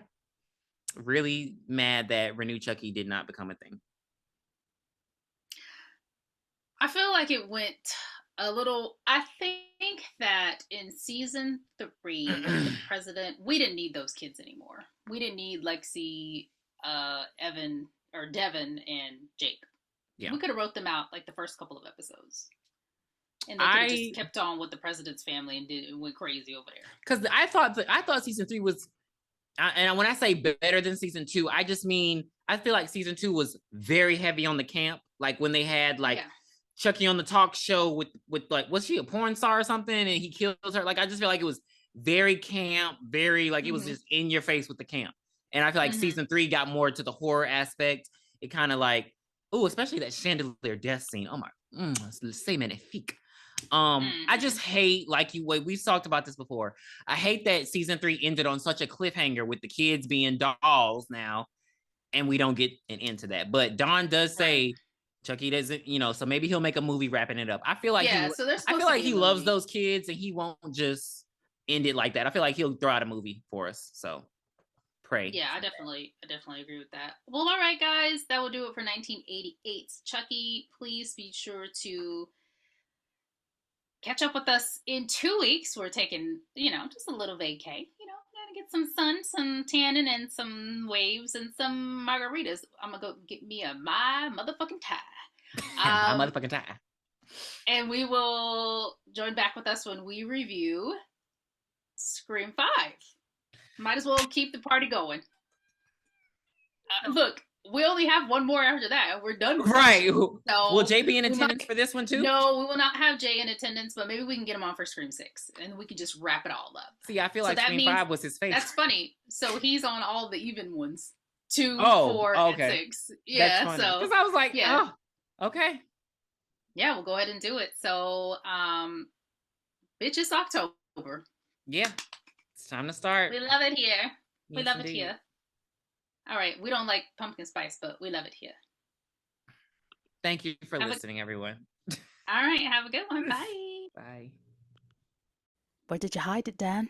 S2: really mad that Renew Chucky did not become a thing.
S1: I feel like it went a little, I think that in season 3 the president, we didn't need those kids anymore. We didn't need Lexi, Evan or Devin and Jake. Yeah. We could have wrote them out like the first couple of episodes. And they could have just kept on with the president's family and went crazy over there.
S2: Because I thought season 3 was, and when I say better than season 2, I just mean I feel like season 2 was very heavy on the camp. Like when they had Chucky on the talk show with like, was she a porn star or something? And he kills her. Like I just feel like it was very camp, very like it was just in your face with the camp. And I feel like season 3 got more to the horror aspect. It kind of like, especially that chandelier death scene. Oh my, c'est magnifique. I just hate, like we've talked about this before. I hate that season 3 ended on such a cliffhanger with the kids being dolls now, and we don't get an end to that. But Don does say Chucky doesn't, so maybe he'll make a movie wrapping it up. I feel like I feel like he loves those kids and he won't just end it like that. I feel like he'll throw out a movie for us. So pray.
S1: Yeah, I definitely agree with that. Well, all right, guys, that will do it for 1988's Chucky. Please be sure to catch up with us in 2 weeks. We're taking, just a little vacay. Gotta get some sun, some tanning, and some waves, and some margaritas. I'm gonna go get me my motherfucking tie.
S2: My motherfucking tie.
S1: And we will join back with us when we review Scream 5. Might as well keep the party going. Look, we only have one more after that. We're done with
S2: right. So will Jay be in attendance for this one too?
S1: No, we will not have Jay in attendance, but maybe we can get him on for Scream 6 and we can just wrap it all up.
S2: See, I feel like Scream 5 was his favorite.
S1: That's funny. So he's on all the even ones. 2, 4, and 6. Yeah, so
S2: because I was like, okay.
S1: Yeah, we'll go ahead and do it. So bitch, it's October.
S2: Yeah. It's time to start.
S1: We love it here. Yes, we love it here. All right. We don't like pumpkin spice, but we love it here.
S2: Thank you for listening, everyone.
S1: All right. Have a good one. Bye.
S2: Bye.
S1: Where did you hide it, Dan?